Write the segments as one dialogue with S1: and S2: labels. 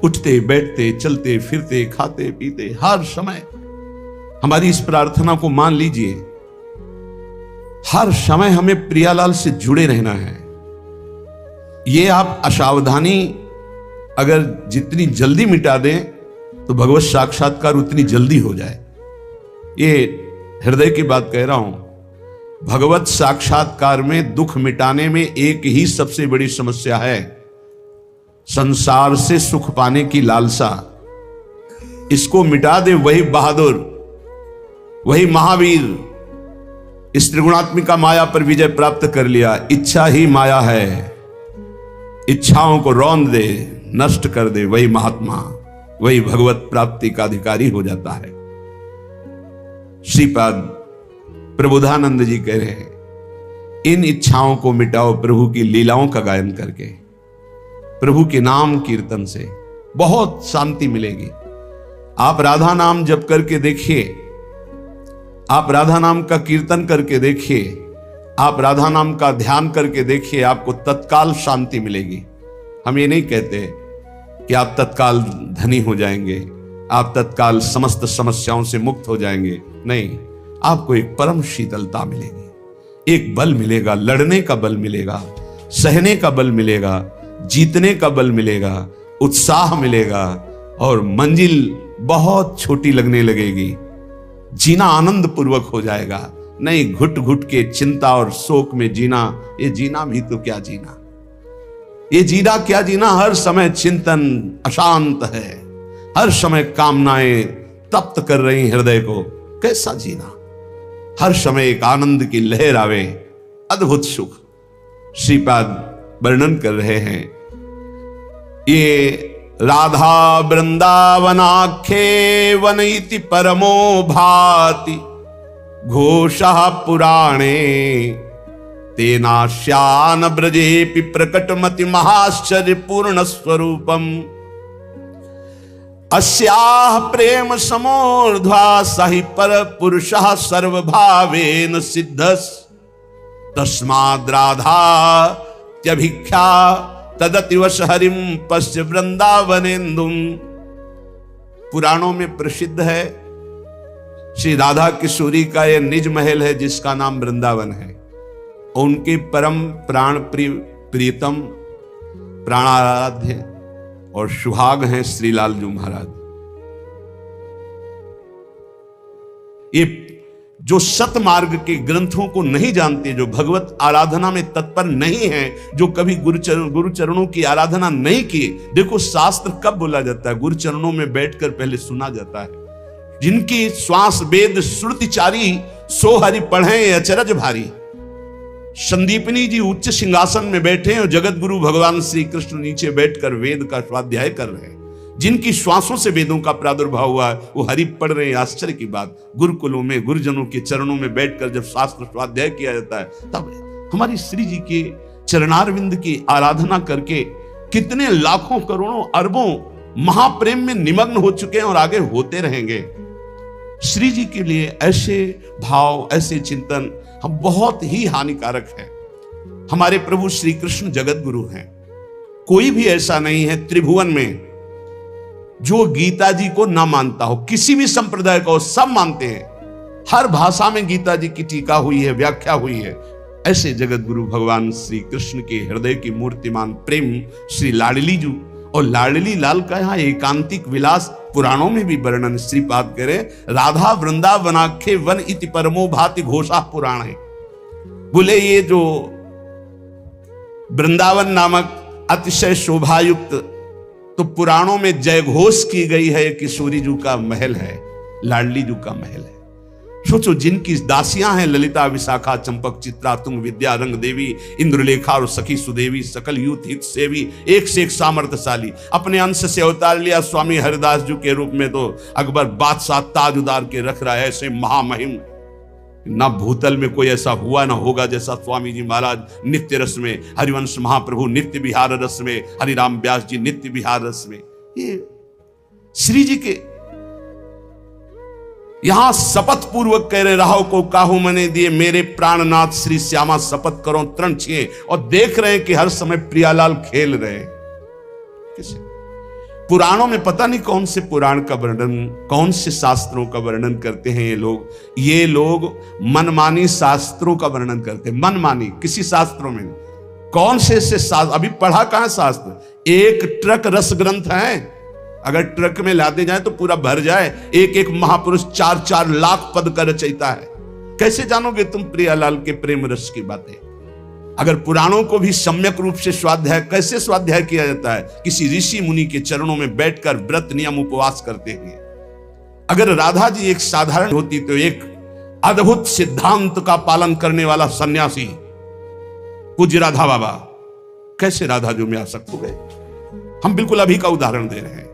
S1: उठते बैठते चलते फिरते खाते पीते हर समय हमारी इस प्रार्थना को मान लीजिए, हर समय हमें प्रियालाल से जुड़े रहना है। ये आप असावधानी अगर जितनी जल्दी मिटा दें तो भगवत साक्षात्कार उतनी जल्दी हो जाए। ये हृदय की बात कह रहा हूं। भगवत साक्षात्कार में दुख मिटाने में एक ही सबसे बड़ी समस्या है, संसार से सुख पाने की लालसा। इसको मिटा दे वही बहादुर, वही महावीर। इस त्रिगुणात्मिका माया पर विजय प्राप्त कर लिया। इच्छा ही माया है, इच्छाओं को रौंद दे, नष्ट कर दे, वही महात्मा, वही भगवत प्राप्ति का अधिकारी हो जाता है। श्रीपाद प्रबोधानंद जी कह रहे हैं, इन इच्छाओं को मिटाओ प्रभु की लीलाओं का गायन करके, प्रभु के नाम कीर्तन से बहुत शांति मिलेगी। आप राधा नाम जप करके देखिए, आप राधा नाम का कीर्तन करके देखिए, आप राधा नाम का ध्यान करके देखिए, आपको तत्काल शांति मिलेगी। हम ये नहीं कहते कि आप तत्काल धनी हो जाएंगे, आप तत्काल समस्त समस्याओं से मुक्त हो जाएंगे, नहीं। आपको एक परम शीतलता मिलेगी, एक बल मिलेगा, लड़ने का बल मिलेगा, सहने का बल मिलेगा, जीतने का बल मिलेगा, उत्साह मिलेगा और मंजिल बहुत छोटी लगने लगेगी। जीना आनंद पूर्वक हो जाएगा, नहीं घुट घुट के चिंता और शोक में जीना। ये जीना भी तो क्या जीना, ये जीना क्या जीना। हर समय चिंतन अशांत है, हर समय कामनाएं तप्त कर रही हृदय को, कैसा जीना। हर समय एक आनंद की लहर आवे, अद्भुत सुख। श्रीपाद वर्णन कर रहे हैं, ये राधा वृंदावनाख्ये वन इति परमो भाति घोषः पुराणे तेनाश्यान ब्रजेपि प्रकटमति महाश्चर्य पूर्ण स्वरूपम अस्याः प्रेम समोर्ध्वा सहि पर पुरुषः सर्वभावेन सिद्धस् तस्माद् राधा त्यभिख्या तदतिवश हरिम पश्य वृंदावनेन्दुम। पुराणों में प्रसिद्ध है श्री राधा किशोरी का यह निज महल है जिसका नाम वृंदावन है। उनके परम प्राण प्रियतम प्राणाराध्य और सुहाग हैं श्री लालजू महाराज। ये जो सतमार्ग के ग्रंथों को नहीं जानते, जो भगवत आराधना में तत्पर नहीं है, जो कभी गुरु चरणों की आराधना नहीं की। देखो शास्त्र कब बोला जाता है, गुरु चरणों में बैठकर पहले सुना जाता है। जिनकी श्वास वेद श्रुतिचारी सो हरि पढ़े अचरज भारी। संदीपनी जी उच्च सिंहासन में बैठे और जगत गुरु भगवान श्री कृष्ण नीचे बैठकर वेद का स्वाध्याय कर रहे हैं। जिनकी श्वासों से वेदों का प्रादुर्भाव हुआ है वो हरि पढ़ रहे हैं। आश्चर्य की बात, गुरुकुलों में गुरुजनों के चरणों में बैठकर जब शास्त्र स्वाध्याय किया जाता है तब हमारी श्री जी के चरणारविंद की आराधना करके कितने लाखों करोड़ों अरबों महाप्रेम में निमग्न हो चुके हैं और आगे होते रहेंगे। श्री जी के लिए ऐसे भाव, ऐसे चिंतन हम बहुत ही हानिकारक है। हमारे प्रभु श्री कृष्ण जगत गुरु हैं। कोई भी ऐसा नहीं है त्रिभुवन में जो गीता जी को ना मानता हो। किसी भी संप्रदाय को सब मानते हैं, हर भाषा में गीता जी की टीका हुई है, व्याख्या हुई है। ऐसे जगत गुरु भगवान श्री कृष्ण के हृदय की मूर्तिमान प्रेम श्री लाडली जू और लाडली लाल का यहां एकांतिक विलास पुराणों में भी वर्णन श्रीपाद करे। राधा वृंदावनाख्ये वन इति परमो भाति घोषा पुराण है। बोले ये जो वृंदावन नामक अतिशय शोभायुक्त तो पुराणों में जय घोष की गई है, किशोरी जू का महल है, लाडली जू का महल है। सोचो जिनकी दासियां हैं ललिता विशाखा चंपक चित्रा तुंग विद्या रंग देवी इंद्रलेखा और सखी सुदेवी सकल यूथ हित सेवी एक से एक सामर्थ्यशाली। अपने अंश से अवतार लिया स्वामी हरिदास जी के रूप में तो अकबर बादशाह ताज उतार के रख रहा है। ऐसे महामहिम ना भूतल में कोई ऐसा हुआ ना होगा जैसा स्वामी जी महाराज नित्य रस में, हरिवंश महाप्रभु नित्य विहार रस में, हरिराम व्यास जी नित्य विहार रस में। ये श्री जी के यहां शपथ पूर्वक कह रहे राहो को काहू मने दिए मेरे प्राणनाथ श्री श्यामा शपथ करो तरण छिए। और देख रहे हैं कि हर समय प्रियालाल खेल रहे हैं। किसे पुराणों में पता नहीं कौन से पुराण का वर्णन, कौन से शास्त्रों का वर्णन करते हैं ये लोग मनमानी शास्त्रों का वर्णन करते हैं। मनमानी किसी शास्त्रों में कौन से शास्त्र, अभी पढ़ा कहां शास्त्र, एक ट्रक रस ग्रंथ है, अगर ट्रक में लादे जाए तो पूरा भर जाए। एक एक महापुरुष 4-4 लाख पद का रचयिता है। कैसे जानोगे तुम प्रियालाल के प्रेम रस की बातें? अगर पुराणों को भी सम्यक रूप से स्वाध्याय, कैसे स्वाध्याय किया जाता है? किसी ऋषि मुनि के चरणों में बैठकर व्रत नियम उपवास करते हुए। अगर राधा जी एक साधारण होती तो एक अद्भुत सिद्धांत का पालन करने वाला सन्यासी पूज्य राधा बाबा कैसे राधा जी में आसक्त हो गए? हम बिल्कुल अभी का उदाहरण दे रहे हैं।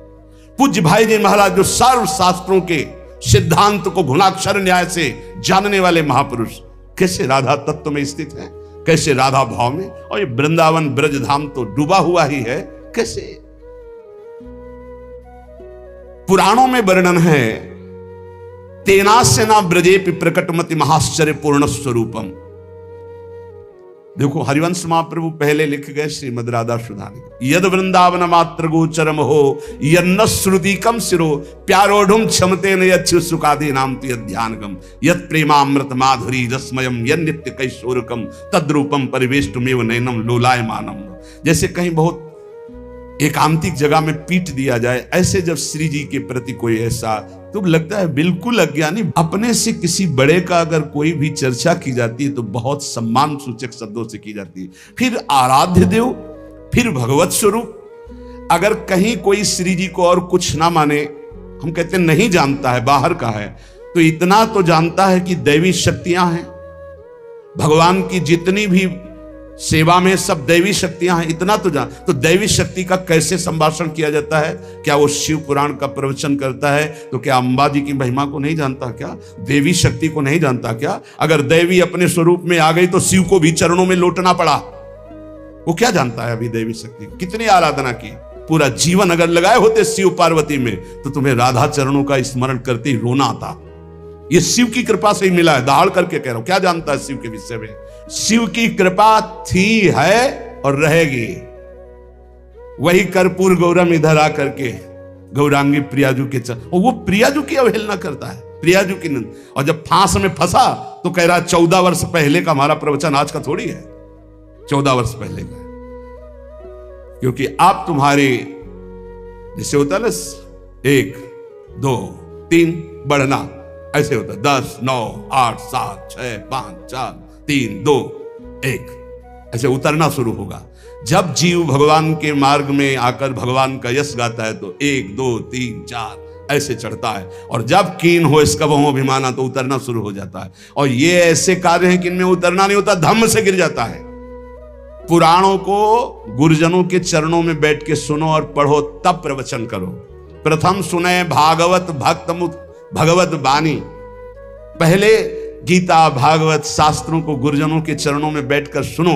S1: पूज्य भाई जी महाराज जो सर्व शास्त्रों के सिद्धांत को गुणाक्षर न्याय से जानने वाले महापुरुष कैसे राधा तत्व में स्थित हैं, कैसे राधा भाव में। और ये वृंदावन ब्रज धाम तो डूबा हुआ ही है। कैसे पुराणों में वर्णन है, तेनास्यना ब्रजेपि प्रकटमति महाश्चर्य पूर्ण स्वरूपम। देखो हरिवंश महाप्रभु पहले लिख गए श्रीमद राधा सुधानी, यद वृंदावन मात्र गोचरम हो यन्न श्रुतिकम सिरो प्यारोढ़ुम क्षमते न यच्छु सुखादि नाम तु यध्यानगम यत् प्रेमामृत माधुरी रसमयम यन नित्य कैशोरकम तद्रूपम परिवेष्टुमेव नैनम लोलायमानम। जैसे कहीं बहुत एकांतिक जगह में पीट दिया जाए, ऐसे जब श्री जी के प्रति कोई ऐसा, तो लगता है बिल्कुल अज्ञानी। अपने से किसी बड़े का अगर कोई भी चर्चा की जाती है तो बहुत सम्मान सूचक शब्दों से की जाती है। फिर आराध्य देव, फिर भगवत स्वरूप। अगर कहीं कोई श्री जी को और कुछ ना माने, हम कहते नहीं जानता है, बाहर का है, तो इतना तो जानता है कि दैवी शक्तियां हैं, भगवान की जितनी भी सेवा में सब दैवी शक्तियां हैं, इतना तो जान। तो दैवी शक्ति का कैसे संभाषण किया जाता है? क्या वो शिव पुराण का प्रवचन करता है तो क्या अंबा जी की महिमा को नहीं जानता क्या? देवी शक्ति को नहीं जानता क्या? अगर देवी अपने स्वरूप में आ गई तो शिव को भी चरणों में लौटना पड़ा। वो क्या जानता है अभी देवी शक्ति? कितनी आराधना की, पूरा जीवन अगर लगाए होते शिव पार्वती में तो तुम्हें राधा चरणों का स्मरण करते ही रोना आता। ये शिव की कृपा से ही मिला है, दहाड़ करके कह रहा हूं। क्या जानता है शिव के विषय में? शिव की कृपा थी, है और रहेगी। वही कर्पूर गौरम इधर आकर के गौरांगी प्रियाजू के और वो प्रियाजू की अवहेलना करता है, प्रियाजू की नंद। और जब फांस में फंसा तो कह रहा 14 वर्ष पहले का हमारा प्रवचन आज का थोड़ी है, 14 वर्ष पहले का। क्योंकि आप तुम्हारे जैसे होता ना 1 2 3 बढ़ना, ऐसे होता 10 9 8 7 6 5 4 3 2 1, ऐसे उतरना शुरू होगा। जब जीव भगवान के मार्ग में आकर भगवान का यश गाता है तो 1 2 3 4 ऐसे चढ़ता है। और जब कीन हो इसका वह अभिमाना तो उतरना शुरू हो जाता है। और ये ऐसे कार्य हैं कि इनमें उतरना नहीं होता, धम्म से गिर जाता है। पुराणों को गुरुजनों के चरणों में बैठ के सुनो और पढ़ो, तब प्रवचन करो। प्रथम सुने भागवत भक्त भगवत बानी। पहले गीता भागवत शास्त्रों को गुरुजनों के चरणों में बैठकर सुनो,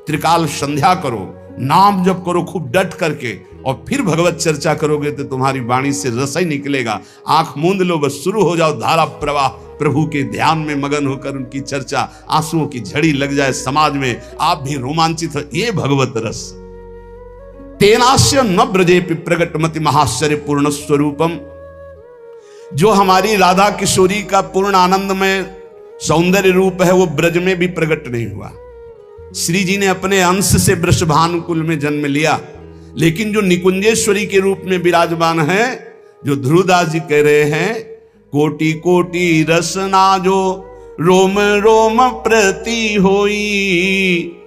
S1: त्रिकाल संध्या करो, नाम जप करो खूब डट करके, और फिर भगवत चर्चा करोगे तो तुम्हारी वाणी से रस ही निकलेगा। आंख मूंद लो, बस शुरू हो जाओ धारा प्रवाह, प्रभु के ध्यान में मगन होकर उनकी चर्चा, आंसुओं की झड़ी लग जाए समाज में, आप भी रोमांचित हो। ये भगवत रस। तेनास्य न ब्रजेपि प्रगटमति महाश्चर्य पूर्ण स्वरूपम। जो हमारी राधा किशोरी का पूर्ण आनंद में सौंदर्य रूप है वो ब्रज में भी प्रकट नहीं हुआ। श्री जी ने अपने अंश से वृषभानु कुल में जन्म लिया, लेकिन जो निकुंजेश्वरी के रूप में विराजमान है, जो ध्रुवदास जी कह रहे हैं, कोटि कोटि रसना जो रोम रोम प्रति होई,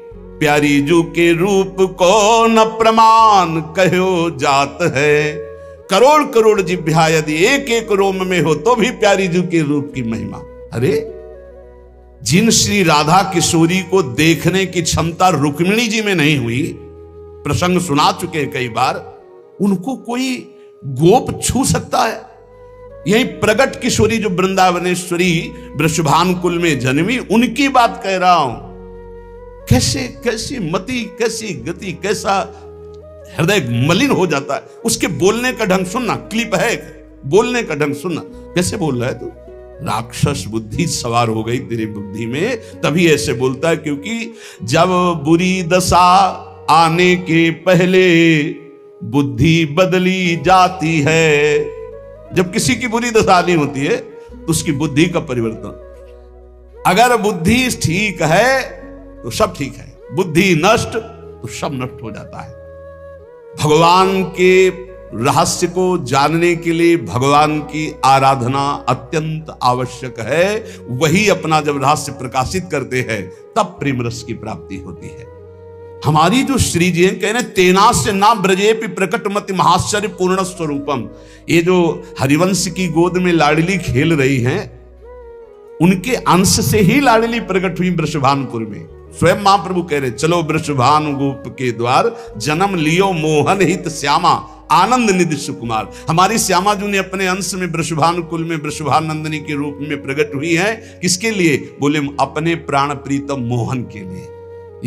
S1: प्यारी जू के रूप को न प्रमाण कहो जात है। करोड़ करोड़ जिभ्या यदि एक एक रोम में हो तो भी प्यारी जू के रूप की महिमा। अरे जिन श्री राधा किशोरी को देखने की क्षमता रुक्मिणी जी में नहीं हुई, प्रसंग सुना चुके हैं कई बार, उनको कोई गोप छू सकता है? यही प्रगट किशोरी जो वृंदावनेश्वरी वृषभानु कुल में जन्मी, उनकी बात कह रहा हूं। कैसे कैसी मति, कैसी गति, कैसा हृदय मलिन हो जाता है। उसके बोलने का ढंग सुनना, क्लिप है, बोलने का ढंग सुनना, कैसे बोल रहा है तू? राक्षस बुद्धि सवार हो गई तेरी बुद्धि में, तभी ऐसे बोलता है। क्योंकि जब बुरी दशा आने के पहले बुद्धि बदली जाती है। जब किसी की बुरी दशा नहीं होती है तो उसकी बुद्धि का परिवर्तन, अगर बुद्धि ठीक है तो सब ठीक है, बुद्धि नष्ट तो सब नष्ट हो जाता है। भगवान के रहस्य को जानने के लिए भगवान की आराधना अत्यंत आवश्यक है। वही अपना जब रहस्य प्रकाशित करते हैं तब प्रेम रस की प्राप्ति होती है। हमारी जो श्री जी हैं, कह रहे तेनास्य ना ब्रजेपि प्रकट मति महाश्चर्य पूर्ण स्वरूपम। ये जो हरिवंश की गोद में लाडली खेल रही हैं, उनके अंश से ही लाडली प्रकट हुई वृषभानुपुर में। स्वयं महाप्रभु कह रहे चलो वृषभानु गोप के द्वार, जन्म लियो मोहन हित श्यामा आनंद निधि सुकुमार। हमारी श्यामा जी ने अपने अंश में वृषभानुकुल में वृषभानंदिनी के रूप में प्रकट हुई है। किसके लिए? बोले अपने प्राण प्रीतम मोहन के लिए।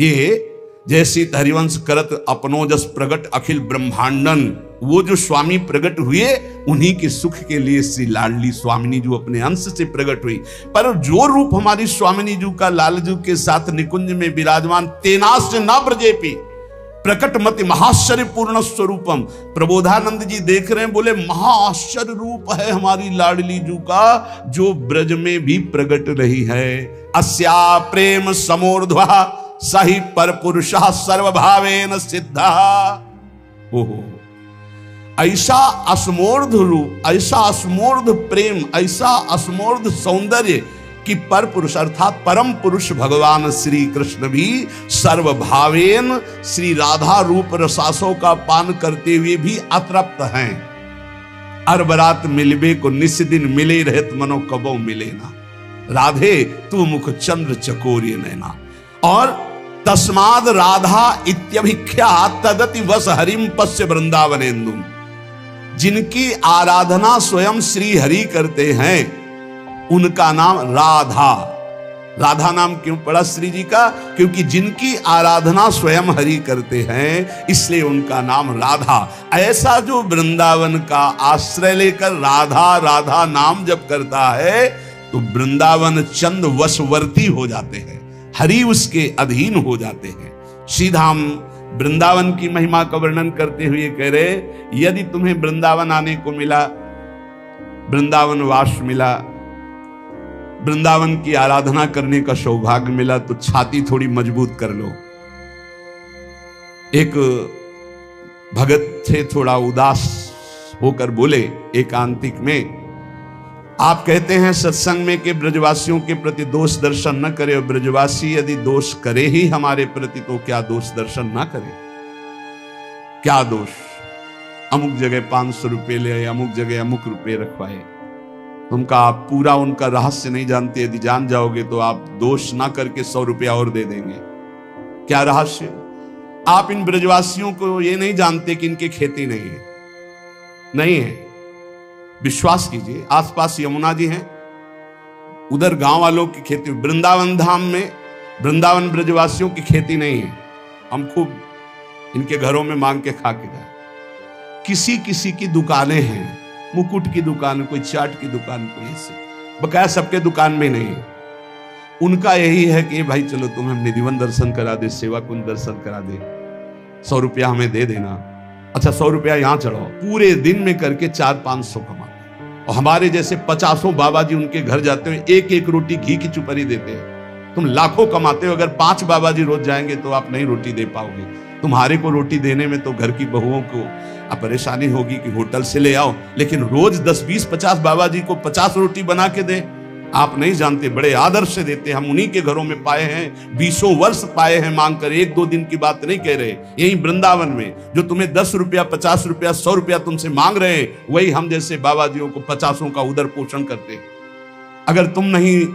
S1: ये जैसे हरिवंश करत अपनो जस प्रगट अखिल ब्रह्मांडन, वो जो स्वामी प्रकट हुए उन्हीं के सुख के लिए श्री लाडली स्वामिनी जी अपने अंश से प्रकट हुई। पर जो रूप हमारी स्वामिनी जी का लालजू के साथ निकुंज में विराजमान, तेनास्य न ब्रजेपि प्रकट मति महाश्चर्य पूर्ण स्वरूपम। प्रबोधानंद जी देख रहे हैं, बोले महाआश्चर्य रूप है हमारी लाडली जू का, जो ब्रज में भी प्रकट रही है। अस्या प्रेम समोर्ध्वा सही पर पुरुषः सर्वभावेन सिद्धा। ओहो, ऐसा असमोर्ध रूप, ऐसा असमोर्ध प्रेम, ऐसा असमोर्ध सौंदर्य कि पर पुरुष अर्थात परम पुरुष भगवान श्री कृष्ण भी सर्वभावेन श्री राधा रूप रसासों का पान करते हुए भी अतृप्त हैं। अरबरात मिलबे को निस दिन मिले रहत मनो कबो मिले ना, राधे तू मुख चंद्र चकोरिय नैना। और तस्माद राधा इत्यभिख्या तदति वस हरिम पश्य वृंदावनेन्दु। जिनकी आराधना स्वयं श्री हरि करते हैं उनका नाम राधा। राधा नाम क्यों पड़ा श्री जी का? क्योंकि जिनकी आराधना स्वयं हरि करते हैं इसलिए उनका नाम राधा। ऐसा जो वृंदावन का आश्रय लेकर राधा राधा नाम जप करता है तो वृंदावन चंद वशवर्ती हो जाते हैं, हरि उसके अधीन हो जाते हैं। सीधा हम वृंदावन की महिमा का वर्णन करते हुए कह रहे, यदि तुम्हें वृंदावन आने को मिला, वृंदावन वास मिला, वृंदावन की आराधना करने का सौभाग्य मिला तो छाती थोड़ी मजबूत कर लो। एक भगत थे, थोड़ा उदास होकर बोले एकांतिक में, आप कहते हैं सत्संग में कि ब्रजवासियों के प्रति दोष दर्शन न करे, और ब्रजवासी यदि दोष करे ही हमारे प्रति तो क्या दोष दर्शन ना करे? क्या दोष? अमुक जगह 500 रुपए ले, अमुक जगह अमुक रुपए रखवाए। तुमका आप पूरा उनका रहस्य नहीं जानते, यदि जान जाओगे तो आप दोष ना करके 100 रुपया और दे देंगे। क्या रहस्य? आप इन ब्रजवासियों को ये नहीं जानते कि इनकी खेती नहीं है, नहीं है। विश्वास कीजिए, आसपास यमुना जी हैं, उधर गांव वालों की खेती। वृंदावन धाम में वृंदावन ब्रजवासियों की खेती नहीं है। हम खूब इनके घरों में मांग के खा के गए। किसी किसी की दुकानें हैं, मुकुट की दुकान, कोई चाट की दुकान, कोई ऐसे, बकाया सबके दुकान में नहीं है। उनका यही है कि भाई चलो तुम्हें निधिवन दर्शन करा दे, सेवा कुंज दर्शन करा दे, 100 रुपया हमें दे देना। अच्छा 100 रुपया यहाँ चढ़ाओ, पूरे दिन में करके 400-500 कमाते। और हमारे जैसे 50 बाबा जी उनके घर जाते हैं, एक एक रोटी घी की चुपरी देते हैं। तुम लाखों कमाते हो, अगर 5 बाबा जी रोज जाएंगे तो आप नहीं रोटी दे पाओगे। तुम्हारे को रोटी देने में तो घर की बहुओं को परेशानी होगी कि होटल से ले आओ, लेकिन रोज 10, 20, 50 बाबा जी को 50 रोटी बना के दे। आप नहीं जानते, बड़े आदर से देते। हम उन्हीं के घरों में पाए हैं, 20 वर्ष पाए हैं मांग कर। 1-2 दिन की बात नहीं कह रहे। यही वृंदावन में जो तुम्हें 10 रुपया, 50 रुपया, 100 रुपया तुमसे मांग रहे हैं, वही हम जैसे बाबा जियों को 50 का उदर पोषण करते हैं। अगर तुम नहीं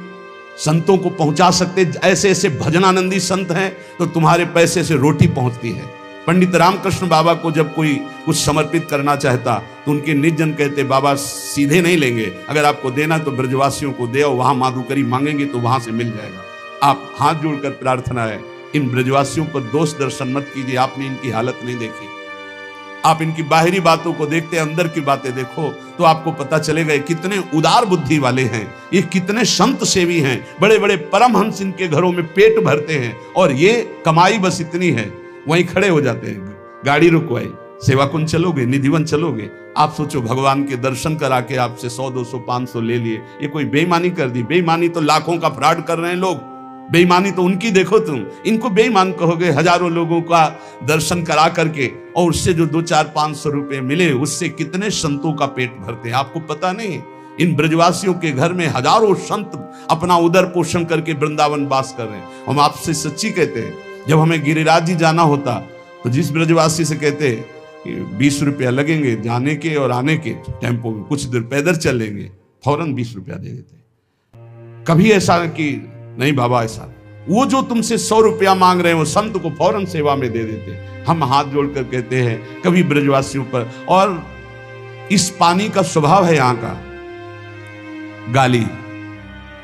S1: संतों को पहुंचा सकते, ऐसे ऐसे भजनानंदी संत हैं, तो तुम्हारे पैसे से रोटी पहुंचती है। पंडित रामकृष्ण बाबा को जब कोई कुछ समर्पित करना चाहता तो उनके निज जन कहते, बाबा सीधे नहीं लेंगे, अगर आपको देना तो ब्रजवासियों को दे, और वहां माधुकरी मांगेंगे तो वहां से मिल जाएगा। आप हाथ जोड़कर प्रार्थना है, इन ब्रजवासियों पर दोष दर्शन मत कीजिए। आपने इनकी हालत नहीं देखी, आप इनकी बाहरी बातों को देखते, अंदर की बातें देखो तो आपको पता चलेगा कितने उदार बुद्धि वाले हैं, ये कितने संत सेवी हैं। बड़े बड़े परमहंस इनके घरों में पेट भरते हैं, और ये कमाई बस इतनी है, वहीं खड़े हो जाते हैं, गाड़ी रुकवाई, सेवा कुंज चलोगे, निधिवन चलोगे, आप सोचो भगवान के दर्शन करा के आपसे 100, 200, 500 ले लिए, ये कोई बेईमानी कर दी? बेईमानी तो लाखों का फ्रॉड कर रहे हैं लोग, बेईमानी तो उनकी देखो तुम, इनको बेईमान कहोगे? हजारों लोगों का दर्शन करा करके और उससे जो 2, 4, 500 रुपए मिले, उससे कितने संतों का पेट भरते हैं आपको पता नहीं? इन ब्रजवासियों के घर में हजारों संत अपना उदर पोषण करके वृंदावन वास कर रहे हैं। हम आपसे सच्ची कहते हैं, जब हमें गिरिराज जी जाना होता तो जिस ब्रजवासी से कहते 20 रुपया लगेंगे जाने के और आने के, टेम्पो में कुछ देर पैदल चलेंगे, फौरन 20 रुपया दे देते। कभी ऐसा कि नहीं बाबा ऐसा, वो जो तुमसे 100 रुपया मांग रहे हैं वो संत को फौरन सेवा में दे देते। हम हाथ जोड़कर कहते हैं कभी ब्रजवासियों पर, और इस पानी का स्वभाव है यहाँ का गाली,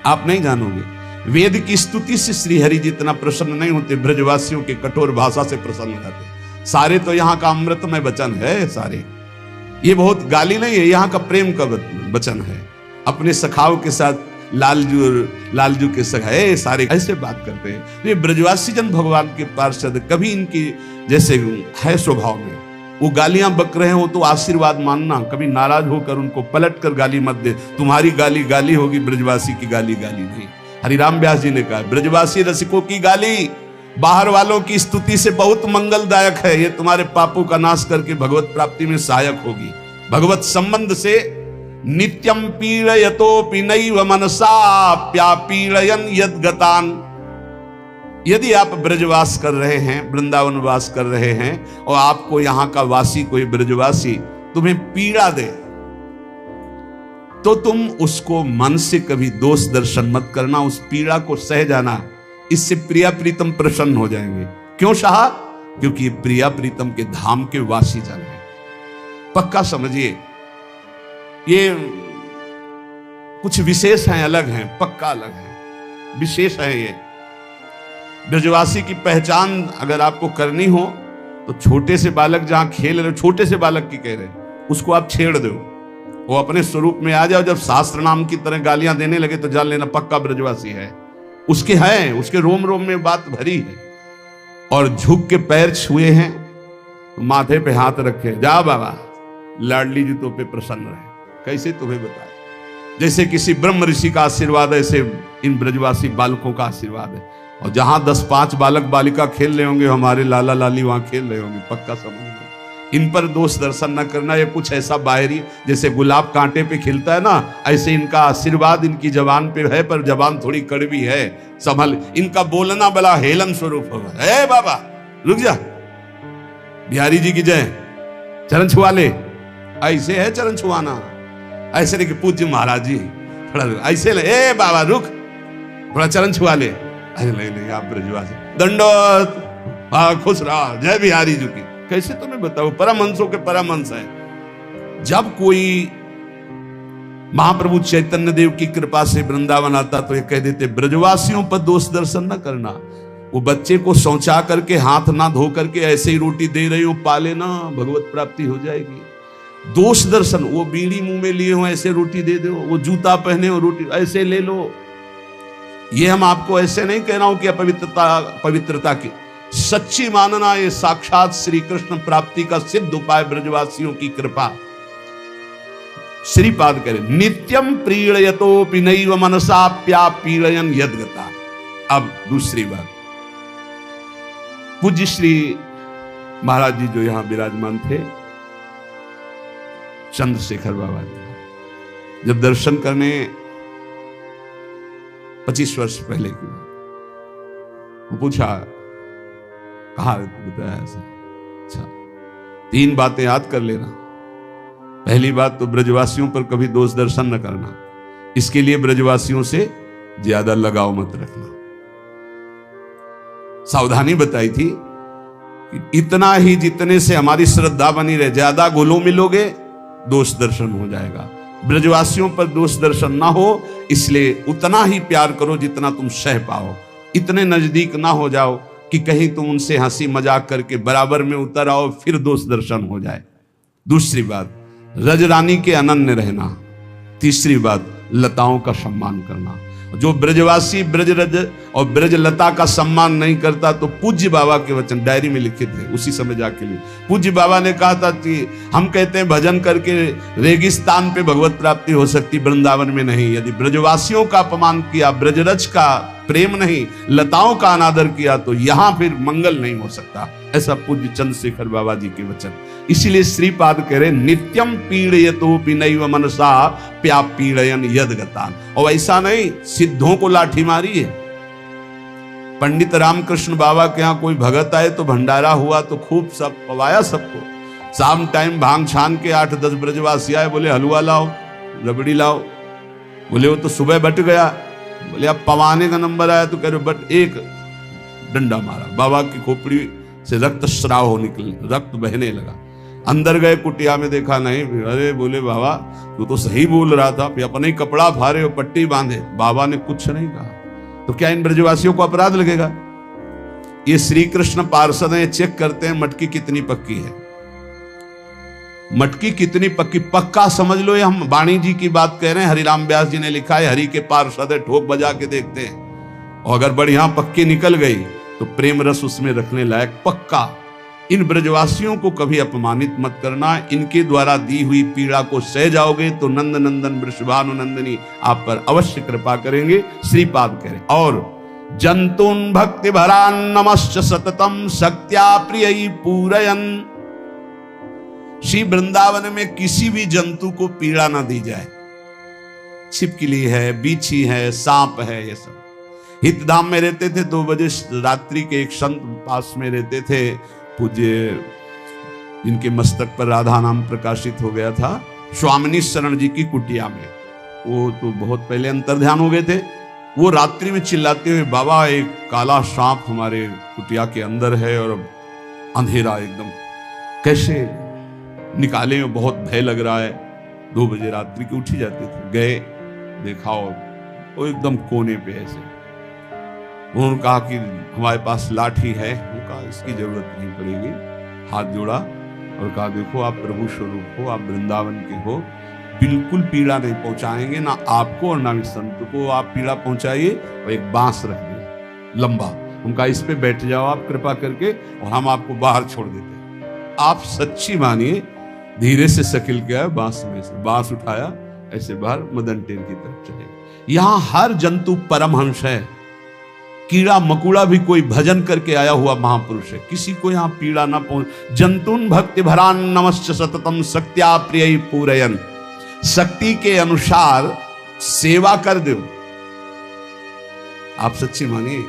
S1: आप नहीं जानोगे। वेद की स्तुति से श्री हरि जी इतना प्रसन्न नहीं होते, ब्रजवासियों के कठोर भाषा से प्रसन्न रहते। सारे तो यहाँ का अमृतमय वचन है सारे, ये बहुत गाली नहीं है, यहाँ का प्रेम का वचन है। अपने सखाओं के साथ लालजू के सखाए सारे ऐसे बात करते हैं। ये ब्रजवासी जन भगवान के पार्षद, कभी इनकी जैसे है स्वभाव में, वो गालियां बक रहे हो तो आशीर्वाद मानना, कभी नाराज होकर उनको पलट कर गाली मत दे। तुम्हारी गाली गाली होगी, ब्रजवासी की गाली गाली नहीं। हरिराम व्यास जी ने कहा ब्रजवासी रसिकों की गाली बाहर वालों की स्तुति से बहुत मंगलदायक है, ये तुम्हारे पापों का नाश करके भगवत प्राप्ति में सहायक होगी। भगवत संबंध से नित्यम पीड़यतोपि नैव मनसा प्यापीड़यन् यद्गतान्। यदि आप ब्रजवास कर रहे हैं, वृंदावन वास कर रहे हैं, और आपको यहां का वासी कोई ब्रजवासी तुम्हें पीड़ा दे, तो तुम उसको मन से कभी दोष दर्शन मत करना, उस पीड़ा को सह जाना। इससे प्रिया प्रीतम प्रसन्न हो जाएंगे। क्यों शाह? क्योंकि प्रिया प्रीतम के धाम के वासी जन हैं। पक्का समझिए, ये कुछ विशेष हैं, अलग हैं, पक्का अलग है, विशेष है। ये ब्रजवासी की पहचान अगर आपको करनी हो तो छोटे से बालक जहां खेल रहे, छोटे से बालक की कह रहे, उसको आप छेड़ दो, वो अपने स्वरूप में आ जाओ। जब शास्त्र नाम की तरह गालियां देने लगे तो जान लेना पक्का ब्रजवासी है। उसके हैं, उसके रोम रोम में बात भरी है। और झुक के पैर छुए हैं तो माथे पे हाथ रखे, जा बाबा लाडली जी तो पे प्रसन्न रहे। कैसे तुम्हें बताए? जैसे किसी ब्रह्म ऋषि का आशीर्वाद, ऐसे इन ब्रजवासी बालकों का आशीर्वाद है। और जहां 10-5 बालक बालिका खेल रहे होंगे, हमारे लाला लाली वहां खेल रहे होंगे, पक्का समझ लो। इन पर दोष दर्शन न करना। ये कुछ ऐसा बाहरी, जैसे गुलाब कांटे पे खिलता है ना, ऐसे इनका आशीर्वाद इनकी जबान पे है, पर जबान थोड़ी कड़वी है, संभल। इनका बोलना बड़ा हेलन स्वरूप होगा। ए बाबा रुक जा, बिहारी जी की जय, चरण छुआ ले। ऐसे है चरण छुआना, ऐसे नहीं कि पूज्य महाराज जी थोड़ा ऐसे ले, ए बाबा रुक, थोड़ा चरण छुआ ले। अरे नहीं आप ब्रजवासी, दंडोत, खुश रहा, जय बिहारी जी की। कैसे तुम्हें बताओ, परमहंसों के परमहंस है। जब कोई महाप्रभु चैतन्य देव की कृपा से वृंदावन आता तो ये कह देते ब्रजवासियों पर दोष दर्शन न करना। वो बच्चे को शौचा करके हाथ ना धो करके ऐसे ही रोटी दे रही हो, पाले ना, भगवत प्राप्ति हो जाएगी। दोष दर्शन, वो बीड़ी मुंह में लिए हो ऐसे रोटी दे दो, वो जूता पहने हो रोटी ऐसे ले लो। ये हम आपको ऐसे नहीं कह रहा हूं कि पवित्रता की, सच्ची मानना ये साक्षात श्री कृष्ण प्राप्ति का सिद्ध उपाय, ब्रजवासियों की कृपा। श्रीपाद करे नित्यम प्रीड़यतोपि नैव मनसा प्यापीड़यन् यद्गता। अब दूसरी बात, पूज्य श्री महाराज जी जो यहां विराजमान थे, चंद्रशेखर बाबा जी, जब दर्शन करने 25 वर्ष पहले की बात, पूछा कहा, बताया ऐसा। अच्छा, 3 बातें याद कर लेना। पहली बात तो ब्रजवासियों पर कभी दोष दर्शन न करना, इसके लिए ब्रजवासियों से ज्यादा लगाव मत रखना। सावधानी बताई थी कि इतना ही जितने से हमारी श्रद्धा बनी रहे, ज्यादा घुलो मिलोगे दोष दर्शन हो जाएगा। ब्रजवासियों पर दोष दर्शन ना हो, इसलिए उतना ही प्यार करो जितना तुम सह पाओ। इतने नजदीक ना हो जाओ कि कहीं तुम उनसे हंसी मजाक करके बराबर में उतर आओ, फिर दोष दर्शन हो जाए। दूसरी बात, रजरानी के अनन्य रहना। तीसरी बात, लताओं का सम्मान करना। जो ब्रजवासी ब्रजरज और ब्रजलता का सम्मान नहीं करता, तो पूज्य बाबा के वचन डायरी में लिखे थे, उसी समय जाके लिए पूज्य बाबा ने कहा था कि हम कहते हैं भजन करके रेगिस्तान पे भगवत प्राप्ति हो सकती, वृंदावन में नहीं। यदि ब्रजवासियों का अपमान किया, ब्रजरज का प्रेम नहीं, लताओं का अनादर किया, तो यहां फिर मंगल नहीं हो सकता। ऐसा पूज्य चंद्रशेखर बाबा जी के वचन। इसीलिए श्रीपाद कह रहे नित्यम पीड़यतोपि नैव मनसा प्या पीड़यन यदगतान। और ऐसा नहीं सिद्धों को लाठी मारी है। पंडित रामकृष्ण बाबा के यहाँ कोई भगत आए तो भंडारा हुआ तो खूब सब पवाया सबको। शाम टाइम भांग छान के 8-10 ब्रजवासी आए, बोले हलवा लाओ, रबड़ी लाओ। बोले वो तो सुबह बट गया। बोले अब पवाने का नंबर आया तो कह रहे बट, एक डंडा मारा, बाबा की खोपड़ी से रक्त स्राव हो निकल, रक्त बहने लगा। अंदर गए, कुटिया में देखा नहीं। अरे बोले बाबा तू तो सही बोल रहा था, अपने ही कपड़ा फाड़े और पट्टी बांधे। बाबा ने कुछ नहीं कहा। तो क्या इन ब्रजवासियों को अपराध लगेगा? ये श्री कृष्ण पार्षद हैं, चेक करते हैं मटकी कितनी पक्की है। मटकी कितनी पक्की, पक्का समझ लो। ये हम वाणी जी की बात कह रहे हैं, हरिराम व्यास जी ने लिखा है, हरि के पार्षद है, ठोक बजा के देखते हैं, और अगर बढ़िया पक्की निकल गई तो प्रेम रस उसमें रखने लायक पक्का। इन ब्रजवासियों को कभी अपमानित मत करना। इनके द्वारा दी हुई पीड़ा को सह जाओगे तो नंद नंदन वृषभानुनंदिनी आप पर अवश्य कृपा करेंगे। श्रीपाद कह रहे और जंतुन भक्ति भरान नमश्च सततम शक्त्या प्रिय पूरयन। श्री वृंदावन में किसी भी जंतु को पीड़ा ना दी जाए। छिपकली है, बीछी है, सांप है, ये सब। हितधाम में रहते थे, 2 बजे रात्रि के एक संत पास में रहते थे, पूज्य इनके मस्तक पर राधा नाम प्रकाशित हो गया था, स्वामिनी शरण जी की कुटिया में। वो तो बहुत पहले अंतर्ध्यान हो गए थे। वो रात्रि में चिल्लाते हुए, बाबा एक काला सांप हमारे कुटिया के अंदर है और अंधेरा एकदम, कैसे निकाले, बहुत भय लग रहा है। 2 बजे रात्रि की उठी जाते थे। गए, देखा और वो एकदम कोने पे ऐसे। उन्होंने कहा कि हमारे पास लाठी है। उनका इसकी जरूरत नहीं पड़ेगी। हाथ जोड़ा और कहा देखो आप प्रभु स्वरूप हो, आप वृंदावन के हो, बिल्कुल पीड़ा नहीं पहुंचाएंगे, ना आपको और ना संत को आप पीड़ा पहुंचाइए। और एक बांस रख दिया लंबा, उनका इस पे बैठ जाओ आप कृपा करके, और हम आपको बाहर छोड़ देते हैं। आप सच्ची मानिए, धीरे से सकिल गया, बांस में से बांस उठाया, ऐसे बाहर मदन टेर की तरफ चले गए। यहां हर जंतु परमहंस है। कीड़ा मकुड़ा भी कोई भजन करके आया हुआ महापुरुष है। किसी को यहां पीड़ा ना पहुंच। जंतुन भक्ति भरान नमश्च सततम शक्त्या प्रिय पूरयन। शक्ति के अनुसार सेवा कर दो। आप सच्ची मानिए,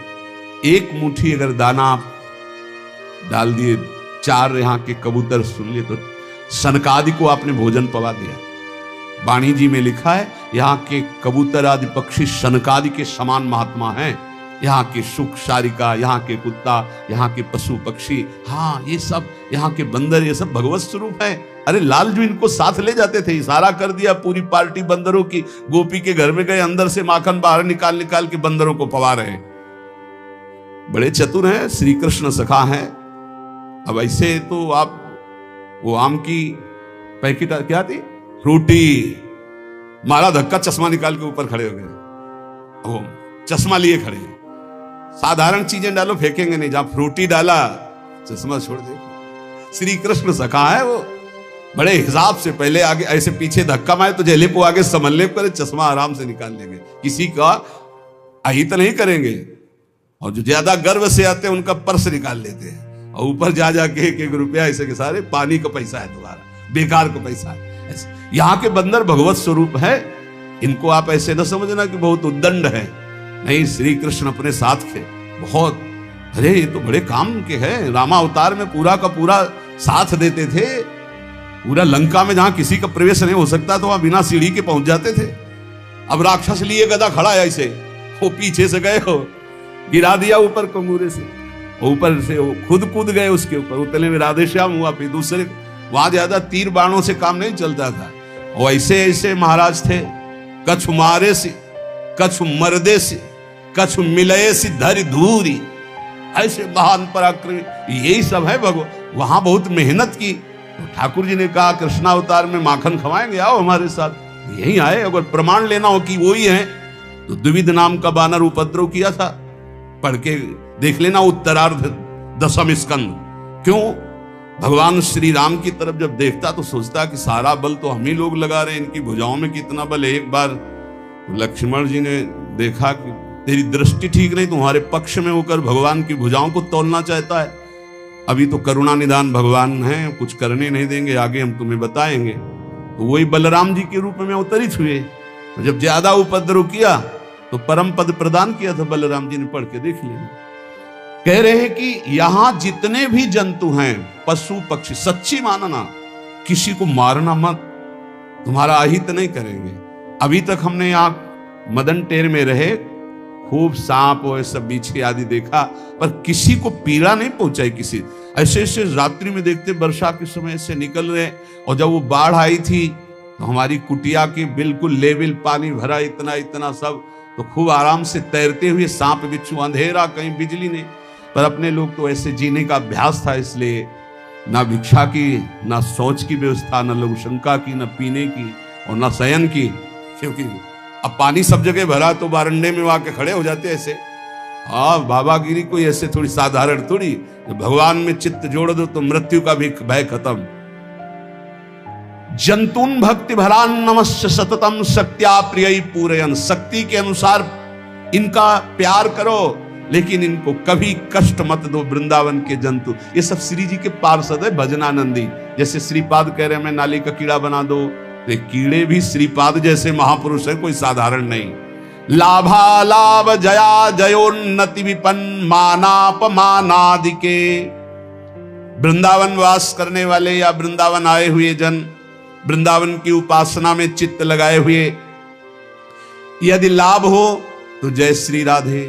S1: एक मुट्ठी अगर दाना आप डाल दिए, 4 यहाँ के कबूतर सुन लिए, तो सनकादि को आपने भोजन पवा दिया। वाणी जी में लिखा है, यहाँ के कबूतर आदि पक्षी सनकादि के समान महात्मा हैं। यहाँ के सुख शारिका, यहाँ के कुत्ता, यहाँ के पशु पक्षी, हाँ ये सब, यहाँ के बंदर, ये सब भगवत स्वरूप है। अरे लालजू इनको साथ ले जाते थे, इशारा कर दिया, पूरी पार्टी बंदरों की गोपी के घर में गए, अंदर से माखन बाहर निकाल निकाल के बंदरों को पवा रहे। बड़े चतुर हैं, श्री कृष्ण सखा हैं। अब ऐसे तो आप वो आम की पैकेट क्या थी, फ्रूटी, मारा धक्का, चश्मा निकाल के ऊपर खड़े हो गए। वो चश्मा लिए खड़े हैं। साधारण चीजें डालो फेंकेंगे नहीं, जहां फ्रूटी डाला चश्मा छोड़ दे। श्री कृष्ण सखा है वो, बड़े हिसाब से पहले आगे ऐसे पीछे धक्का मारे तो जहले को आगे समझले करे, चश्मा आराम से निकाल लेंगे, किसी का अहित नहीं करेंगे। और जो ज्यादा गर्व से आते हैं उनका पर्स निकाल लेते हैं, और ऊपर जा जाके 1-1 रुपया ऐसे के सारे, पानी का पैसा है तुम्हारा, बेकार का पैसा है। यहाँ के बंदर भगवत स्वरूप है। इनको आप ऐसे न समझना कि बहुत उद्दंड है, नहीं, श्री कृष्ण अपने साथ थे बहुत। अरे ये तो बड़े काम के हैं। रामावतार में पूरा का पूरा साथ देते थे। पूरा लंका में जहां किसी का प्रवेश नहीं हो सकता तो वहां बिना सीढ़ी के पहुंच जाते थे। अब राक्षस लिए गदा खड़ा है ऐसे, वो पीछे से गए हो, गिरा दिया ऊपर कंगूरे से, ऊपर से वो खुद कूद गए उसके ऊपर, उतने में राधेश्याम हुआ। फिर दूसरे वहां ज्यादा तीर बाणों से काम नहीं चलता था। वो ऐसे ऐसे महाराज थे, कछ मारे से, कछ मर्दे से, कछ मिलये से धरि धूरी, ऐसे महान पराक्रमी, यही सब है भगवान। वहां बहुत मेहनत की। तो ठाकुर जी ने कहा कृष्णावतार में माखन खवाएंगे, आओ हमारे साथ। यही आए, अगर प्रमाण लेना हो कि वो ही है तो द्विविध नाम का वानर उपद्रव किया था, पढ़ के देख लेना उत्तरार्ध 10वें स्कंद। क्यों? भगवान श्री राम की तरफ जब देखता तो सोचता कि सारा बल तो हम ही लोग लगा रहे हैं, इनकी भुजाओं में कितना बल है। एक बार लक्ष्मण जी ने देखा कि तेरी दृष्टि ठीक नहीं, तुम्हारे पक्ष में होकर भगवान की भुजाओं को तोलना चाहता है। अभी तो करुणा निदान भगवान हैं, कुछ करने नहीं देंगे, आगे हम तुम्हें बताएंगे। तो वही बलराम जी के रूप में अवतरित हुए। तो जब ज्यादा उपद्रव किया तो परम पद प्रदान किया था बलराम जी ने, पढ़ के देख लेना। कह रहे हैं कि यहां जितने भी जंतु हैं, पशु पक्षी, सच्ची मानना, किसी को मारना मत, तुम्हारा अहित नहीं करेंगे। अभी तक हमने यहां मदन टेर में रहे, खूब सांप और सब बिच्छी आदि देखा, पर किसी को पीड़ा नहीं पहुंचाई। किसी ऐसे ऐसे रात्रि में देखते वर्षा के समय से निकल रहे, और जब वो बाढ़ आई थी तो हमारी कुटिया की बिल्कुल लेवल पानी भरा, इतना इतना सब, तो खूब आराम से तैरते हुए सांप बिच्छू, अंधेरा, कहीं बिजली नहीं। पर अपने लोग तो ऐसे जीने का अभ्यास था, इसलिए ना भिक्षा की, ना शौच की व्यवस्था, ना लघुशंका की, ना पीने की और ना शयन की, क्योंकि अब पानी सब जगह भरा तो बारंडे में आके खड़े हो जाते ऐसे। हाँ, बाबागिरी कोई ऐसे थोड़ी साधारण थोड़ी, भगवान में चित्त जोड़ दो तो मृत्यु का भी भय खत्म। जंतुन भक्ति भरान नमस्य सततम शक्त्या प्रिय पूरयन, शक्ति के अनुसार इनका प्यार करो, लेकिन इनको कभी कष्ट मत दो। वृंदावन के जंतु, ये सब श्री जी के पार्षद है, भजनानंदी। जैसे श्रीपाद कह रहे हैं मैं नाली का कीड़ा बना दो, तो कीड़े भी श्रीपाद जैसे महापुरुष है, कोई साधारण नहीं। लाभा लाभ जया जयोन्नति विपन्न मानापमानादि के, वृंदावन वास करने वाले या वृंदावन आए हुए जन, वृंदावन की उपासना में चित्त लगाए हुए, यदि लाभ हो तो जय श्री राधे,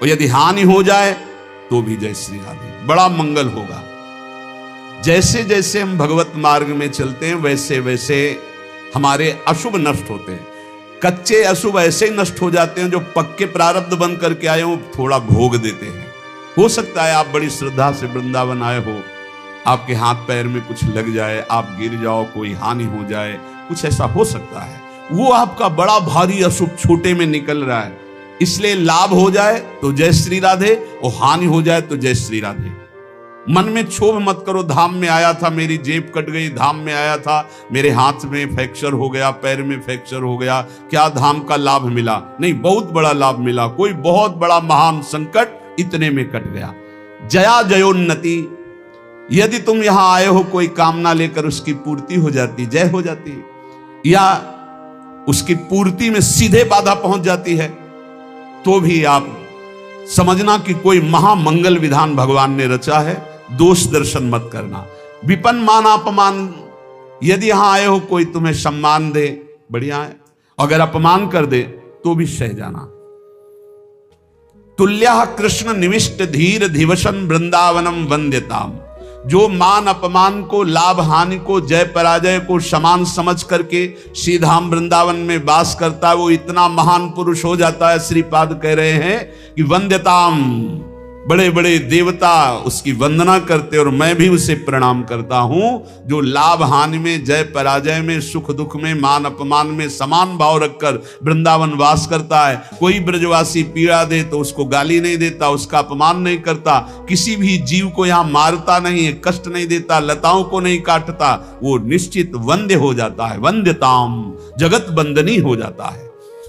S1: और यदि हानि हो जाए तो भी जय श्री राधे, बड़ा मंगल होगा। जैसे जैसे हम भगवत मार्ग में चलते हैं वैसे वैसे हमारे अशुभ नष्ट होते हैं। कच्चे अशुभ ऐसे ही नष्ट हो जाते हैं, जो पक्के प्रारब्ध बंद करके आए हो थोड़ा भोग देते हैं। हो सकता है आप बड़ी श्रद्धा से वृंदावन आए हो, आपके हाथ पैर में कुछ लग जाए, आप गिर जाओ, कोई हानि हो जाए, कुछ ऐसा हो सकता है। वो आपका बड़ा भारी अशुभ छोटे में निकल रहा है, इसलिए लाभ हो जाए तो जय श्री राधे, और हानि हो जाए तो जय श्री राधे। मन में क्षोभ मत करो, धाम में आया था मेरी जेब कट गई, धाम में आया था मेरे हाथ में फ्रैक्चर हो गया, पैर में फ्रैक्चर हो गया, क्या धाम का लाभ मिला? नहीं, बहुत बड़ा लाभ मिला। कोई बहुत बड़ा महान संकट इतने में कट गया। जया जयोन्नति, यदि तुम यहां आए हो कोई कामना लेकर, उसकी पूर्ति हो जाती, जय हो जाती, या उसकी पूर्ति में सीधे बाधा पहुंच जाती है, तो भी आप समझना कि कोई महामंगल विधान भगवान ने रचा है। दोष दर्शन मत करना। विपन्न मान अपमान, यदि यहां आए हो कोई तुम्हें सम्मान दे, बढ़िया है, अगर अपमान कर दे तो भी सह जाना। तुल्यः कृष्ण निविष्ट धीर धिवसन वृंदावनम वंद्यताम, जो मान अपमान को, लाभ हानि को, जय पराजय को समान समझ करके श्रीधाम वृंदावन में वास करता है, वो इतना महान पुरुष हो जाता है। श्रीपाद कह रहे हैं कि वंद्यताम, बड़े बड़े देवता उसकी वंदना करते, और मैं भी उसे प्रणाम करता हूं, जो लाभ हानि में, जय पराजय में, सुख दुख में, मान अपमान में समान भाव रखकर वृंदावन वास करता है। कोई ब्रजवासी पीड़ा दे तो उसको गाली नहीं देता, उसका अपमान नहीं करता, किसी भी जीव को यहां मारता नहीं है, कष्ट नहीं देता, लताओं को नहीं काटता, वो निश्चित वंद्य हो जाता है। वंद्यताम, जगत वंदनी हो जाता है।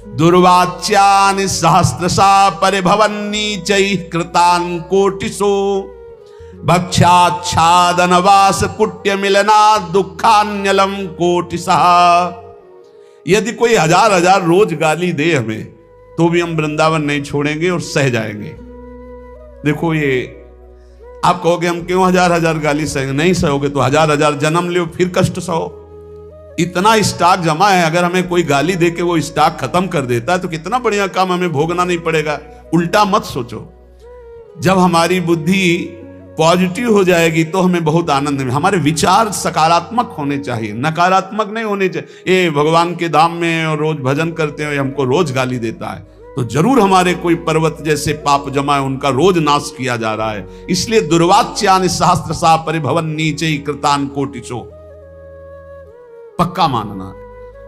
S1: दुर्वाच्यानि सहस्रशा परिभवन्नीचैः कृतान् कोटिशो, भक्ष्याच्छादनवास कुट्य मिलना दुःखान्यलम कोटिशः। यदि कोई हजार हजार रोज गाली दे हमें, तो भी हम वृंदावन नहीं छोड़ेंगे और सह जाएंगे। देखो, ये आप कहोगे हम क्यों हजार हजार गाली सहेंगे? नहीं सहोगे तो हजार हजार जन्म लो, फिर कष्ट सहो। इतना स्टॉक जमा है, अगर हमें कोई गाली दे के वो स्टॉक खत्म कर देता है तो कितना बढ़िया काम, हमें भोगना नहीं पड़ेगा। उल्टा मत सोचो, जब हमारी बुद्धि पॉजिटिव हो जाएगी तो हमें बहुत आनंद में, हमारे विचार सकारात्मक होने चाहिए, नकारात्मक नहीं होने चाहिए। ये भगवान के धाम में और रोज भजन करते हैं, हमको रोज गाली देता है, तो जरूर हमारे कोई पर्वत जैसे पाप जमा है, उनका रोज नाश किया जा रहा है। इसलिए दुर्वाच्यानि सहस्रशा परिभवन नीचे कृतान कोटिशो, पक्का मानना।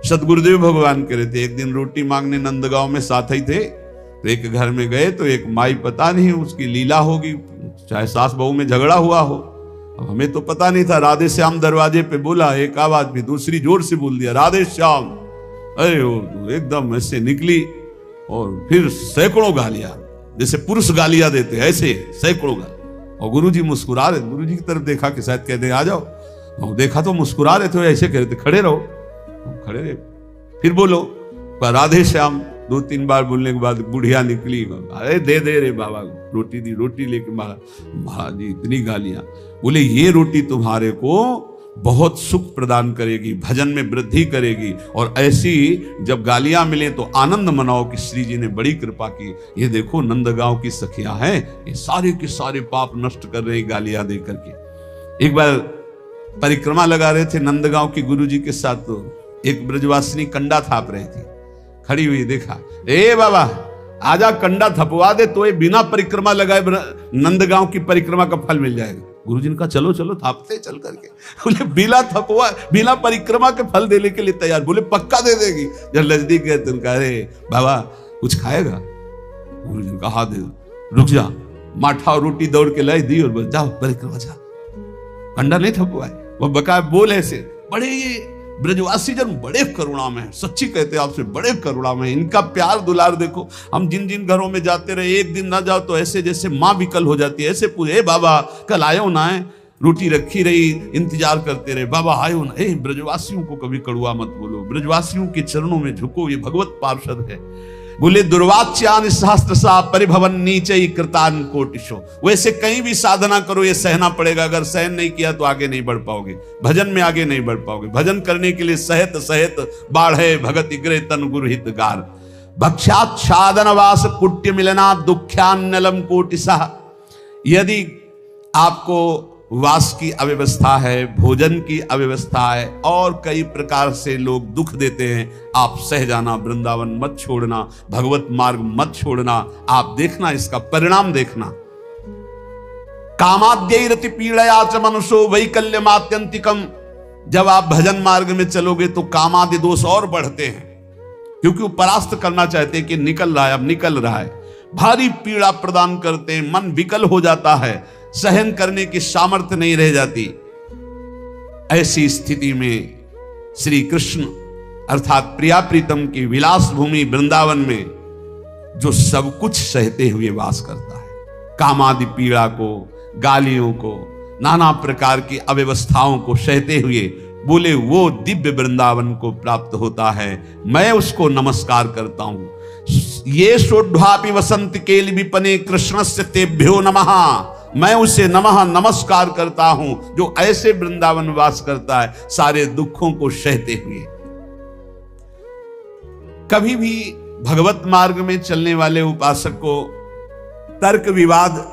S1: सतगुरुदेव भगवान कह रहे थे, एक दिन रोटी मांगने नंदगांव में साथ ही थे, तो एक घर में गए तो एक माई, पता नहीं उसकी लीला होगी, चाहे सास बहू में झगड़ा हुआ हो, अब हमें तो पता नहीं था। राधे श्याम दरवाजे पे बोला, एक आवाज भी दूसरी जोर से बोल दिया, राधे श्याम। अरे वो एकदम ऐसे निकली और फिर सैकड़ों गालियां, जैसे पुरुष गालियां देते ऐसे सैकड़ों गालियां। और गुरुजी मुस्कुरा रहे, गुरुजी की तरफ देखा कि शायद कहते आ जाओ, और देखा तो मुस्कुरा रहे थे, ऐसे कह रहे थे खड़े रहो, खड़े रहे। फिर बोलो राधे श्याम, 2-3 बार बोलने के बाद बुढ़िया निकली, अरे दे दे रे बाबा, रोटी दी, रोटी लेके महाराज जी इतनी गालियां। बोले ये रोटी तुम्हारे को बहुत सुख प्रदान करेगी, भजन में वृद्धि करेगी, और ऐसी जब गालियां मिले तो आनंद मनाओ कि श्री जी ने बड़ी कृपा की। ये देखो नंदगांव की सखियां हैं, ये सारे के सारे पाप नष्ट कर रही गालियां दे करके। एक बार परिक्रमा लगा रहे थे नंदगांव की गुरुजी के साथ, तो एक ब्रजवासिनी कंडा थाप रही थी, खड़ी हुई, देखा, ए बाबा आजा कंडा थपवा दे तो ये बिना परिक्रमा लगाए नंदगांव की परिक्रमा का फल मिल जाएगा। गुरुजी ने कहा चलो चलो थापते चल करके। बोले बिना थपवा, बिना परिक्रमा के फल देने के लिए तैयार। बोले पक्का दे देगी। जब नजदीक गए तो उनका, अरे बाबा कुछ खाएगा? गुरुजी ने कहा दे, रुक जा, माठा और रोटी दौड़ के लाई दी और बस जाओ परिक्रमा जा, कंडा नहीं थपवाए। वो बकाया बोल ऐसे, बड़े ये ब्रजवासी जन बड़े करुणा में है, सच्ची कहते हैं आपसे, बड़े करुणा में। इनका प्यार दुलार देखो, हम जिन जिन घरों में जाते रहे, एक दिन ना जाओ तो ऐसे जैसे माँ विकल हो जाती है, ऐसे पूरे बाबा कल आयो ना है, रोटी रखी रही, इंतजार करते रहे, बाबा आयो ना। ब्रजवासियों को कभी कड़ुआ मत बोलो, ब्रजवासियों के चरणों में झुको, ये भगवत पार्षद है। बोले दुर्वाच्यान सहस्त्र सा परिभवन नीचे कृतान कोटिशो। वैसे कहीं भी साधना करो ये सहना पड़ेगा, अगर सहन नहीं किया तो आगे नहीं बढ़ पाओगे, भजन में आगे नहीं बढ़ पाओगे। भजन करने के लिए सहत सहत बाढ़े भगत इग्रे तन गुरुहित गार। भक्षाच्छादन वास कुट्य मिलना दुख्यान्नलम कोटिसा। यदि आपको वास की अव्यवस्था है, भोजन की अव्यवस्था है, और कई प्रकार से लोग दुख देते हैं, आप सह जाना, वृंदावन मत छोड़ना, भगवत मार्ग मत छोड़ना। आप देखना, इसका परिणाम देखना। कामाद्यैरति पीड़या च मनुष्यो वैकल्यमात्यंतिकम। जब आप भजन मार्ग में चलोगे तो कामादि दोष और बढ़ते हैं, क्योंकि वो परास्त करना चाहते हैं कि निकल रहा है, अब निकल रहा है, भारी पीड़ा प्रदान करते हैं, मन विकल हो जाता है, सहन करने की सामर्थ्य नहीं रह जाती। ऐसी स्थिति में श्री कृष्ण अर्थात प्रिया प्रीतम की विलास भूमि वृंदावन में जो सब कुछ सहते हुए वास करता है, कामादि पीड़ा को, गालियों को, नाना प्रकार की अव्यवस्थाओं को सहते हुए, बोले वो दिव्य वृंदावन को प्राप्त होता है। मैं उसको नमस्कार करता हूं। ये सोढ़ापि वसंत केल विपने कृष्णस्य तेभ्यो नमः। मैं उसे नमः नमस्कार करता हूं जो ऐसे वृंदावन वास करता है, सारे दुखों को सहते हुए। कभी भी भगवत मार्ग में चलने वाले उपासक को तर्क विवाद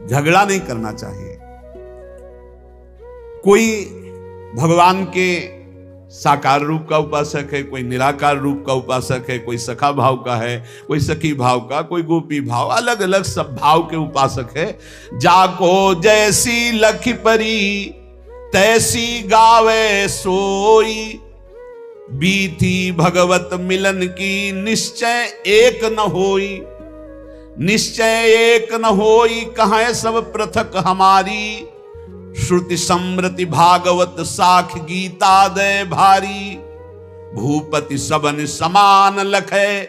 S1: झगड़ा नहीं करना चाहिए। कोई भगवान के साकार रूप का उपासक है, कोई निराकार रूप का उपासक है, कोई सखा भाव का है, कोई सखी भाव का, कोई गोपी भाव, अलग अलग सब भाव के उपासक है। जाको जैसी लखी परी तैसी गावे सोई, बीती भगवत मिलन की निश्चय एक न होई। निश्चय एक न होई कहाँ सब पृथक हमारी, श्रुति समृति भागवत साख गीता दय भारी। भूपति सबन समान लखे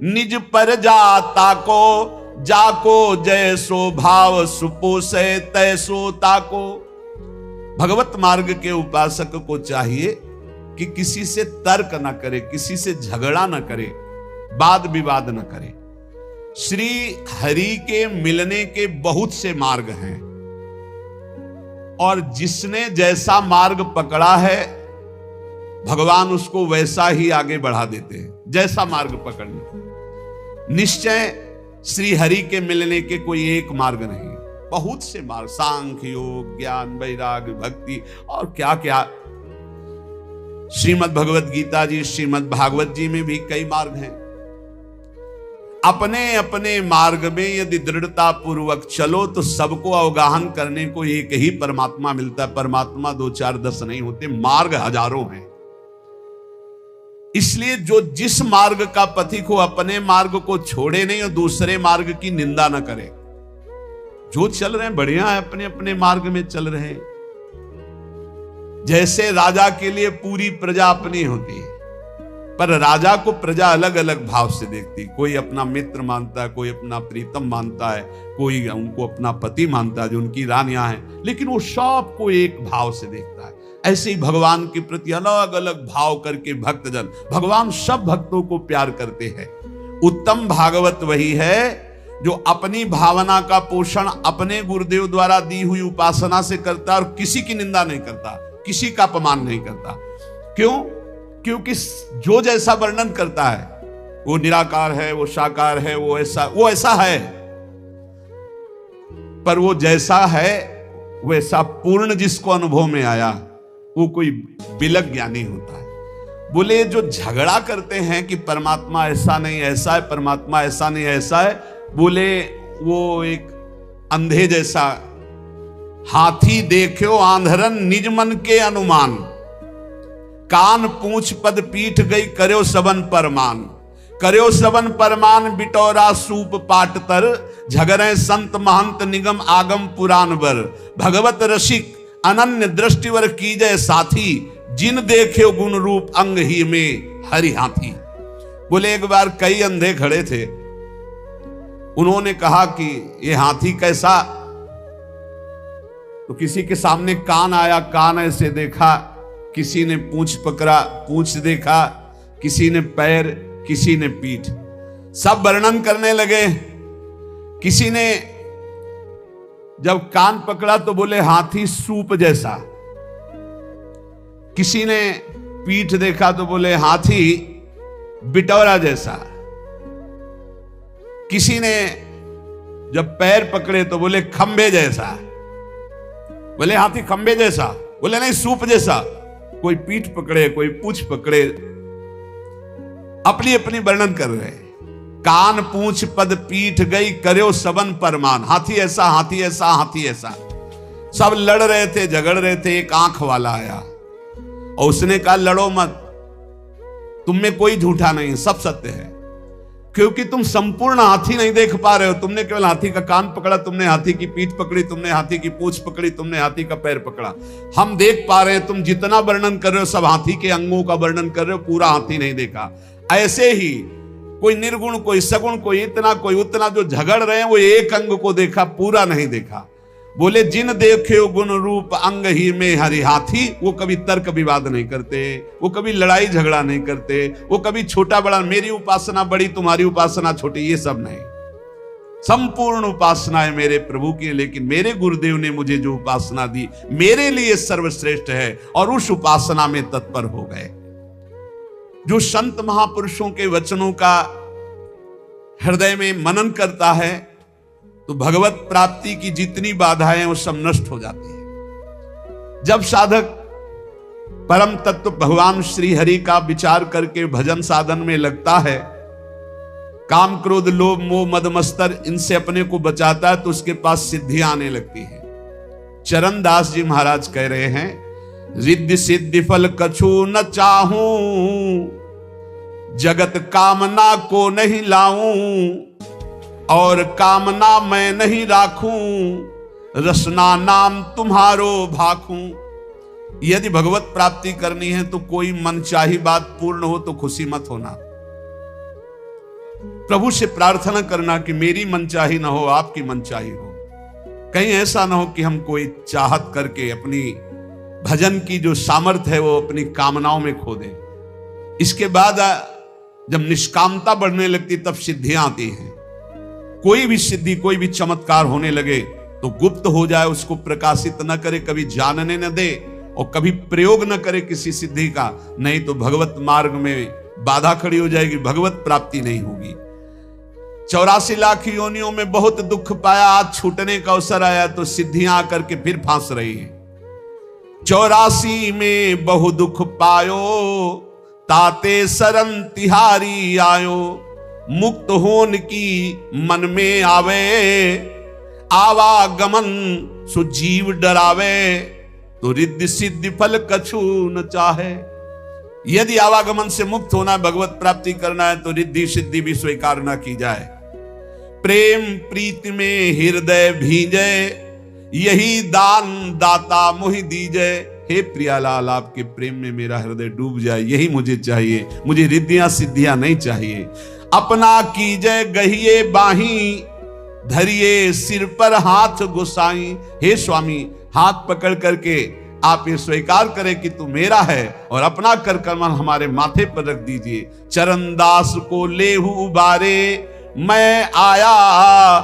S1: निज पर जाता को, जाको जैसो भाव सुपोसे तैसो ताको। भगवत मार्ग के उपासक को चाहिए कि किसी से तर्क न करे, किसी से झगड़ा न करे, वाद विवाद न करे। श्री हरि के मिलने के बहुत से मार्ग हैं, और जिसने जैसा मार्ग पकड़ा है भगवान उसको वैसा ही आगे बढ़ा देते हैं, जैसा मार्ग पकड़ना। निश्चय श्री हरि के मिलने के कोई एक मार्ग नहीं, बहुत से मार्ग, सांख्य योग, ज्ञान, वैराग्य, भक्ति और क्या क्या। श्रीमद् भगवत गीता जी, श्रीमद् भागवत जी में भी कई मार्ग हैं। अपने अपने मार्ग में यदि दृढ़ता पूर्वक चलो तो सबको अवगाहन करने को एक ही परमात्मा मिलता है। परमात्मा 2 4 10 नहीं होते, मार्ग हजारों हैं। इसलिए जो जिस मार्ग का पथिक हो अपने मार्ग को छोड़े नहीं और दूसरे मार्ग की निंदा न करे। जो चल रहे हैं बढ़िया है, अपने अपने मार्ग में चल रहे हैं। जैसे राजा के लिए पूरी प्रजा अपनी होती है, पर राजा को प्रजा अलग अलग भाव से देखती। कोई अपना मित्र मानता है, कोई अपना प्रीतम मानता है, कोई उनको अपना पति मानता है जो उनकी रानियां हैं, लेकिन वो सबको एक भाव से देखता है। ऐसे ही भगवान के प्रति अलग अलग भाव करके भक्तजन, भगवान सब भक्तों को प्यार करते हैं। उत्तम भागवत वही है जो अपनी भावना का पोषण अपने गुरुदेव द्वारा दी हुई उपासना से करता और किसी की निंदा नहीं करता, किसी का अपमान नहीं करता। क्यों? क्योंकि जो जैसा वर्णन करता है, वो निराकार है, वो साकार है, वो ऐसा है, पर वो जैसा है वैसा पूर्ण जिसको अनुभव में आया वो कोई बिलक ज्ञानी होता है। बोले जो झगड़ा करते हैं कि परमात्मा ऐसा नहीं ऐसा है, परमात्मा ऐसा नहीं ऐसा है, बोले वो एक अंधे जैसा। हाथी देखो आंधरन निज मन के अनुमान, कान पूंछ पद पीठ गई कर्यो सबन परमान। कर्यो सबन परमान बिटौरा सूप पाट तर, झगरे संत महंत निगम आगम पुराण बर। भगवत रसिक अनन्य दृष्टिवर कीजय साथी, जिन देखे गुण रूप अंग ही में हरि हाथी। बोले एक बार कई अंधे खड़े थे, उन्होंने कहा कि ये हाथी कैसा? तो किसी के सामने कान आया, कान ऐसे देखा, किसी ने पूंछ पकड़ा, पूंछ देखा, किसी ने पैर, किसी ने पीठ, सब वर्णन करने लगे। किसी ने जब कान पकड़ा तो बोले हाथी सूप जैसा, किसी ने पीठ देखा तो बोले हाथी बिटौरा जैसा, किसी ने जब पैर पकड़े तो बोले खंबे जैसा। बोले हाथी खंबे जैसा? बोले नहीं सूप जैसा। कोई पीठ पकड़े, कोई पूंछ पकड़े, अपनी अपनी वर्णन कर रहे हैं। कान पूंछ पद पीठ गई कर्यो सबन परमान। हाथी ऐसा, हाथी ऐसा, हाथी ऐसा। सब लड़ रहे थे, झगड़ रहे थे। एक आंख वाला आया और उसने कहा लड़ो मत, तुम में कोई झूठा नहीं, सब सत्य है, क्योंकि तुम संपूर्ण हाथी नहीं देख पा रहे हो। तुमने केवल हाथी का कान पकड़ा, तुमने हाथी की पीठ पकड़ी, तुमने हाथी की पूंछ पकड़ी, तुमने हाथी का पैर पकड़ा। हम देख पा रहे हैं, तुम जितना वर्णन कर रहे हो सब हाथी के अंगों का वर्णन कर रहे हो, पूरा हाथी नहीं देखा। ऐसे ही कोई निर्गुण, कोई सगुण, कोई इतना, कोई उतना, जो झगड़ रहे हैं वो एक अंग को देखा, पूरा नहीं देखा। बोले जिन देखे गुण रूप अंग ही में हरि हाथी, वो कभी तर्क विवाद नहीं करते, वो कभी लड़ाई झगड़ा नहीं करते, वो कभी छोटा बड़ा, मेरी उपासना बड़ी तुम्हारी उपासना छोटी, ये सब नहीं। संपूर्ण उपासना है मेरे प्रभु की, लेकिन मेरे गुरुदेव ने मुझे जो उपासना दी मेरे लिए सर्वश्रेष्ठ है, और उस उपासना में तत्पर हो गए। जो संत महापुरुषों के वचनों का हृदय में मनन करता है तो भगवत प्राप्ति की जितनी बाधाएं वो सब नष्ट हो जाती है। जब साधक परम तत्व भगवान श्री हरि का विचार करके भजन साधन में लगता है, काम क्रोध लोभ मोह मद मत्सर इनसे अपने को बचाता है, तो उसके पास सिद्धियां आने लगती है। चरण दास जी महाराज कह रहे हैं, रिद्धि सिद्धि फल कछु न चाहूं, जगत कामना को नहीं लाऊं, और कामना मैं नहीं राखूं, रसना नाम तुम्हारो भाखूं। यदि भगवत प्राप्ति करनी है तो कोई मनचाही बात पूर्ण हो तो खुशी मत होना। प्रभु से प्रार्थना करना कि मेरी मनचाही ना हो, आपकी मनचाही हो। कहीं ऐसा ना हो कि हम कोई चाहत करके अपनी भजन की जो सामर्थ्य है वो अपनी कामनाओं में खो दें। इसके बाद जब निष्कामता बढ़ने लगती तब सिद्धियां आती हैं। कोई भी सिद्धि, कोई भी चमत्कार होने लगे तो गुप्त हो जाए, उसको प्रकाशित न करे, कभी जानने न दे और कभी प्रयोग न करे किसी सिद्धि का, नहीं तो भगवत मार्ग में बाधा खड़ी हो जाएगी, भगवत प्राप्ति नहीं होगी। 84 लाख योनियों में बहुत दुख पाया, आज छूटने का अवसर आया तो सिद्धियां आकर के फिर फांस रही हैं। 84 में बहु दुख पायो, ताते शरण तिहारी आयो, मुक्त होन की मन में आवे, आवागमन सुजीव डरावे, तो रिद्धि सिद्धि फल कछु न चाहे। यदि आवागमन से मुक्त होना, भगवत प्राप्ति करना है, तो रिद्धि सिद्धि भी स्वीकार न की जाए। प्रेम प्रीति में हृदय भीजे, यही दान दाता मोहि दीजे। हे प्रियालाल, आपके प्रेम में मेरा हृदय डूब जाए, यही मुझे चाहिए। मुझे रिद्धियां सिद्धियां नहीं चाहिए। अपना कीजय गहिए बाही, धरिए सिर पर हाथ गोसाई। हे स्वामी, हाथ पकड़ करके आप ये स्वीकार करें कि तू मेरा है, और अपना कर कमल हमारे माथे पर रख दीजिए। चरणदास को लेहु उबारे, मैं आया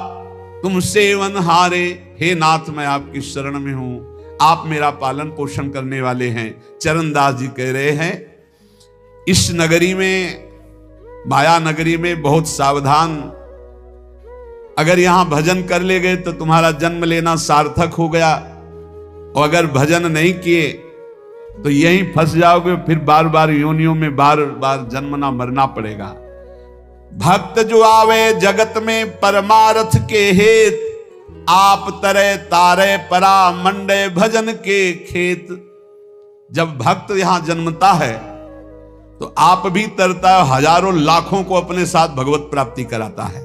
S1: तुम सेवन हारे। हे नाथ, मैं आपकी शरण में हूं, आप मेरा पालन पोषण करने वाले हैं। चरणदास जी कह रहे हैं, इस नगरी में, माया नगरी में बहुत सावधान। अगर यहां भजन कर ले गए तो तुम्हारा जन्म लेना सार्थक हो गया, और अगर भजन नहीं किए तो यहीं फंस जाओगे, फिर बार बार योनियों में बार बार जन्मना मरना पड़ेगा। भक्त जो आवे जगत में परमार्थ के हेत, आप तरे तारे परा मंडे भजन के खेत। जब भक्त यहां जन्मता है तो आप भी तरता है, हजारों लाखों को अपने साथ भगवत प्राप्ति कराता है।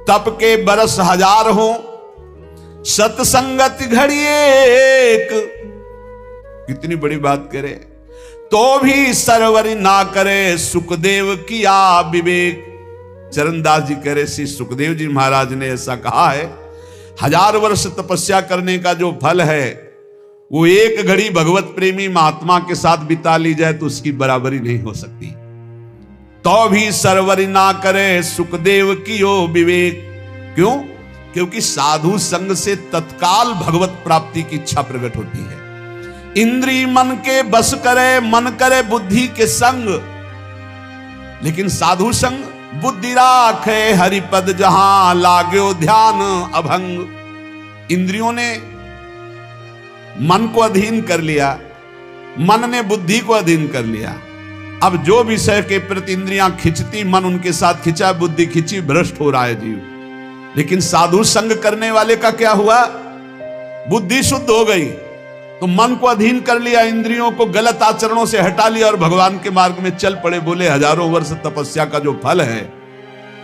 S1: तप के बरस हजार हो, सत्संगत घड़ी एक। कितनी बड़ी बात करे, तो भी सरवरी ना करे, सुखदेव किया विवेक। चरणदास जी कह रहे, श्री सुखदेव जी महाराज ने ऐसा कहा है, 1000 वर्ष तपस्या करने का जो फल है, वो एक घड़ी भगवत प्रेमी महात्मा के साथ बिता ली जाए तो उसकी बराबरी नहीं हो सकती। तो भी सरवरी ना करे, सुखदेव कियो विवेक। क्यों? क्योंकि साधु संग से तत्काल भगवत प्राप्ति की इच्छा प्रकट होती है। इंद्री मन के बस करे, मन करे बुद्धि के संग। लेकिन साधु संग बुद्धि राखे, हरिपद जहां लाग्यो ध्यान अभंग। इंद्रियों ने मन को अधीन कर लिया, मन ने बुद्धि को अधीन कर लिया। अब जो विषय के प्रति इंद्रियां खिंचती, मन उनके साथ खिंचा, बुद्धि खिंची, भ्रष्ट हो रहा है जीव। लेकिन साधु संग करने वाले का क्या हुआ? बुद्धि शुद्ध हो गई, तो मन को अधीन कर लिया, इंद्रियों को गलत आचरणों से हटा लिया और भगवान के मार्ग में चल पड़े। बोले 1000 वर्ष तपस्या का जो फल है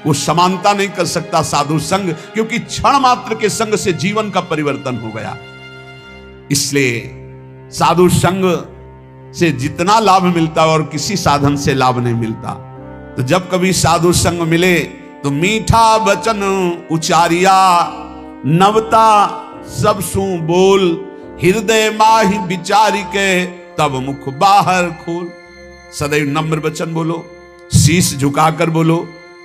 S1: वो समानता नहीं कर सकता साधु संग, क्योंकि क्षण मात्र के संग से जीवन का परिवर्तन हो गया। इसलिए साधु संग से जितना लाभ मिलता और किसी साधन से लाभ नहीं मिलता। तो जब कभी साधु संग मिले तो मीठा वचन उचारिया, नवता सब सु बोल, हृदय माहि विचारी के तब मुख बाहर खोल। सदैव नम्र वचन बोलो, शीश झुकाकर बोलो,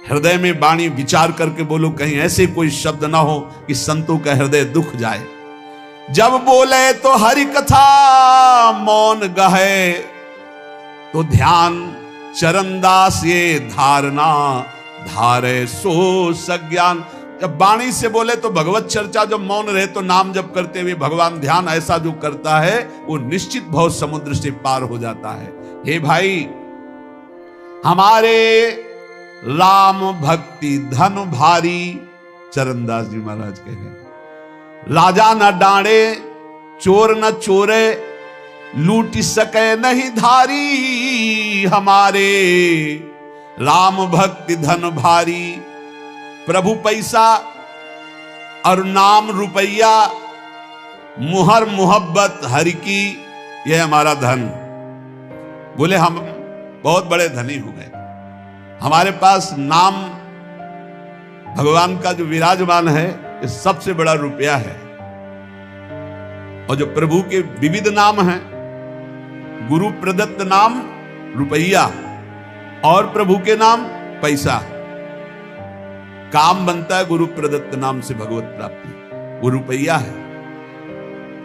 S1: हृदय में वाणी विचार करके बोलो, कहीं ऐसे कोई शब्द ना हो कि संतों का हृदय दुख जाए। जब बोले तो हरि कथा, मौन गहे तो ध्यान। चरणदास ये धारणा, धारे सो सज्ञान। जब वाणी से बोले तो भगवत चर्चा, जब मौन रहे तो नाम जप करते हुए भगवान ध्यान, ऐसा जो करता है वो निश्चित भव समुद्र से पार हो जाता है। हे भाई, हमारे राम भक्ति धन भारी। चरणदास जी महाराज कहे, राजा न डांडे, चोर न चोरे, लूट सके नहीं धारी। हमारे राम भक्ति धन भारी। प्रभु पैसा और नाम रुपया, मुहर मोहब्बत हरि की, यह हमारा धन। बोले हम बहुत बड़े धनी हो गए, हमारे पास नाम भगवान का जो विराजमान है ये सबसे बड़ा रुपया है। और जो प्रभु के विविध नाम हैं, गुरु प्रदत्त नाम रुपया और प्रभु के नाम पैसा। काम बनता है गुरु प्रदत्त नाम से भगवत प्राप्ति, वो रुपया है।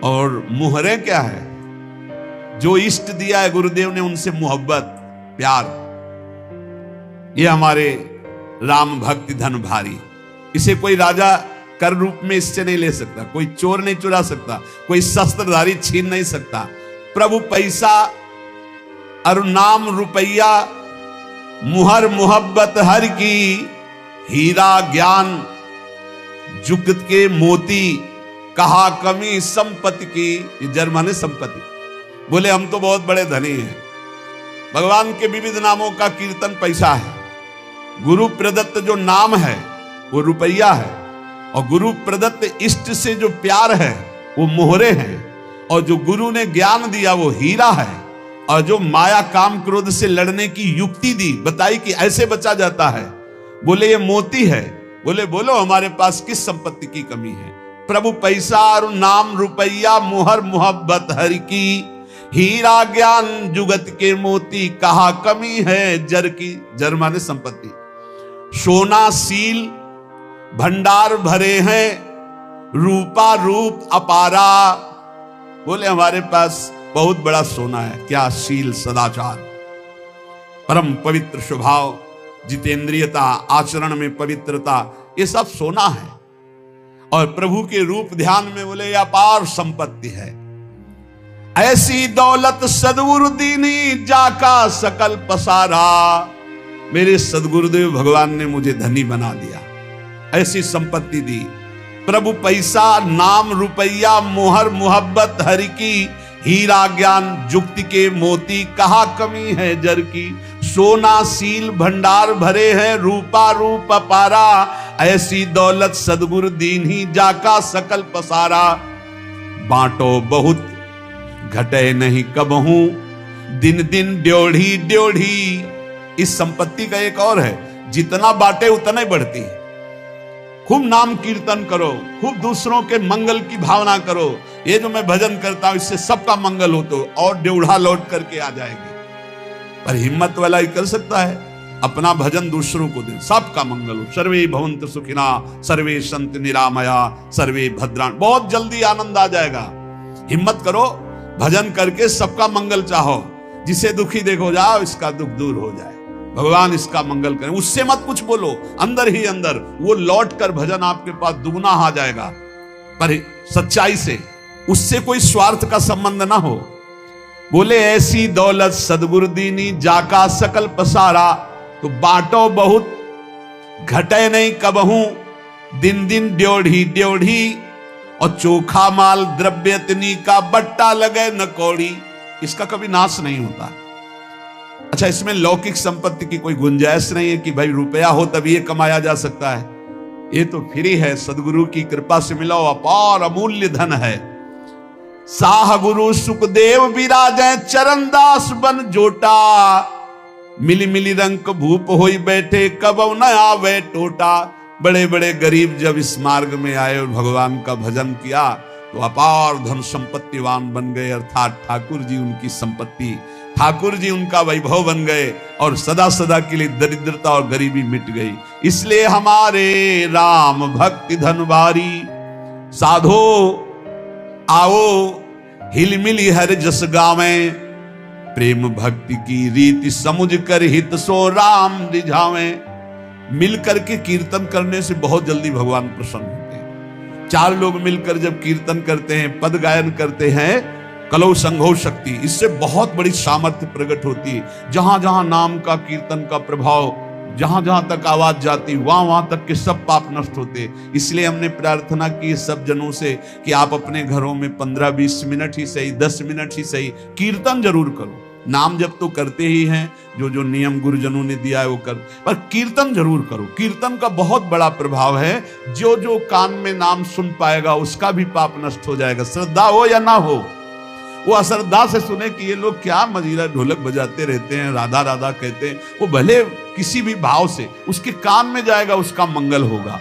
S1: और मुहरें क्या है? जो इष्ट दिया है गुरुदेव ने, उनसे मोहब्बत प्यार। ये हमारे राम भक्ति धन भारी। इसे कोई राजा कर रूप में इससे नहीं ले सकता, कोई चोर नहीं चुरा सकता, कोई शस्त्रधारी छीन नहीं सकता। प्रभु पैसा और नाम रुपया, मुहर मोहब्बत हर की, हीरा ज्ञान जुगत के मोती, कहा कमी संपत्ति की। ये जर्मन है संपत्ति। बोले हम तो बहुत बड़े धनी हैं, भगवान के विविध नामों का कीर्तन पैसा है। गुरु प्रदत्त जो नाम है वो रुपया है, और गुरु प्रदत्त इष्ट से जो प्यार है वो मोहरे हैं, और जो गुरु ने ज्ञान दिया वो हीरा है, और जो माया काम क्रोध से लड़ने की युक्ति दी, बताई कि ऐसे बचा जाता है, बोले ये मोती है। बोले बोलो हमारे पास किस संपत्ति की कमी है। प्रभु पैसा और नाम रुपया मोहर मोहब्बत हरि की, हीरा ज्ञान जुगत के मोती कहा कमी है जर की। जर माने संपत्ति। सोना सील भंडार भरे हैं, रूपा रूप अपारा। बोले हमारे पास बहुत बड़ा सोना है। क्या? शील, सदाचार, परम पवित्र स्वभाव, जितेंद्रियता, आचरण में पवित्रता, ये सब सोना है। और प्रभु के रूप ध्यान में बोले अपार संपत्ति है। ऐसी दौलत सदगुरु दीनी जाका सकल पसारा। मेरे सदगुरुदेव भगवान ने मुझे धनी बना दिया, ऐसी संपत्ति दी। प्रभु पैसा नाम रुपया मोहर मोहब्बत हरि की, हीरा ज्ञान जुक्ति के मोती कहा कमी है जर की। सोना सील भंडार भरे हैं, रूपा रूप अपारा। ऐसी दौलत सदगुरु दीन ही जाका सकल पसारा। बांटो बहुत घटे नहीं कबहू, दिन दिन ड्योढ़ी ड्योढ़ी। इस संपत्ति का एक और है, जितना बांटे उतना ही बढ़ती है। खूब नाम कीर्तन करो, खूब दूसरों के मंगल की भावना करो। ये जो मैं भजन करता हूं इससे सबका मंगल हो, तो और ड्योढ़ा लौट करके आ जाएगी। पर हिम्मत वाला ही कर सकता है, अपना भजन दूसरों को दे, सबका मंगल हो। सर्वे भवन्तु सुखिना, सर्वे सन्तु निरामया, सर्वे भद्राणि। बहुत जल्दी आनंद आ जाएगा। हिम्मत करो, भजन करके सबका मंगल चाहो। जिसे दुखी देखो जाओ, इसका दुख दूर हो जाए, भगवान इसका मंगल करें। उससे मत कुछ बोलो, अंदर ही अंदर वो लौट कर भजन आपके पास दुगना आ जाएगा, पर सच्चाई से। उससे कोई स्वार्थ का संबंध ना हो। बोले ऐसी दौलत सदगुरु दीनी जाका सकल पसारा। तो बांटो बहुत घटे नहीं कबहू, दिन दिन ड्योढ़ी ड्योढ़ी। और चोखा माल द्रव्य इतनी का बट्टा लगे न कौड़ी। इसका कभी नाश नहीं होता। अच्छा, इसमें लौकिक संपत्ति की कोई गुंजाइश नहीं है कि भाई रुपया हो तभी ये कमाया जा सकता है। ये तो फ्री है, सदगुरु की कृपा से मिला हुआ अपार अमूल्य धन है। साह गुरु सुखदेव विराजे, चरण दास बन जोटा। मिली मिली रंग भूप होई बैठे, कब न आवे टोटा। बड़े बड़े गरीब जब इस मार्ग में आए और भगवान का भजन किया तो अपार धन संपत्तिवान बन गए। अर्थात ठाकुर जी उनकी संपत्ति, ठाकुर जी उनका वैभव बन गए, और सदा सदा के लिए दरिद्रता और गरीबी मिट गई। इसलिए हमारे राम भक्ति धन भारी। साधो आओ हिलमिली हर जस गावे, प्रेम भक्ति की रीति समुझ कर हित सो राम रिझावे। मिल करके कीर्तन करने से बहुत जल्दी भगवान प्रसन्न होते हैं। चार लोग मिलकर जब कीर्तन करते हैं, पद गायन करते हैं, कलौ संघो शक्ति, इससे बहुत बड़ी सामर्थ्य प्रकट होती है। जहां जहां नाम का कीर्तन का प्रभाव, जहां जहां तक आवाज जाती, वहां वहां तक के सब पाप नष्ट होते। इसलिए हमने प्रार्थना की सब जनों से कि आप अपने घरों में 15-20 मिनट ही सही, 10 मिनट ही सही, कीर्तन जरूर करो। नाम जब तो करते ही हैं, जो जो नियम गुरुजनों ने दिया है वो कर, पर कीर्तन जरूर करो। कीर्तन का बहुत बड़ा प्रभाव है। जो जो कान में नाम सुन पाएगा उसका भी पाप नष्ट हो जाएगा, श्रद्धा हो या ना हो। वो अश्रद्धा से सुने कि ये लोग क्या मजीरा ढोलक बजाते रहते हैं, राधा राधा कहते हैं, वो भले किसी भी भाव से उसके कान में जाएगा, उसका मंगल होगा।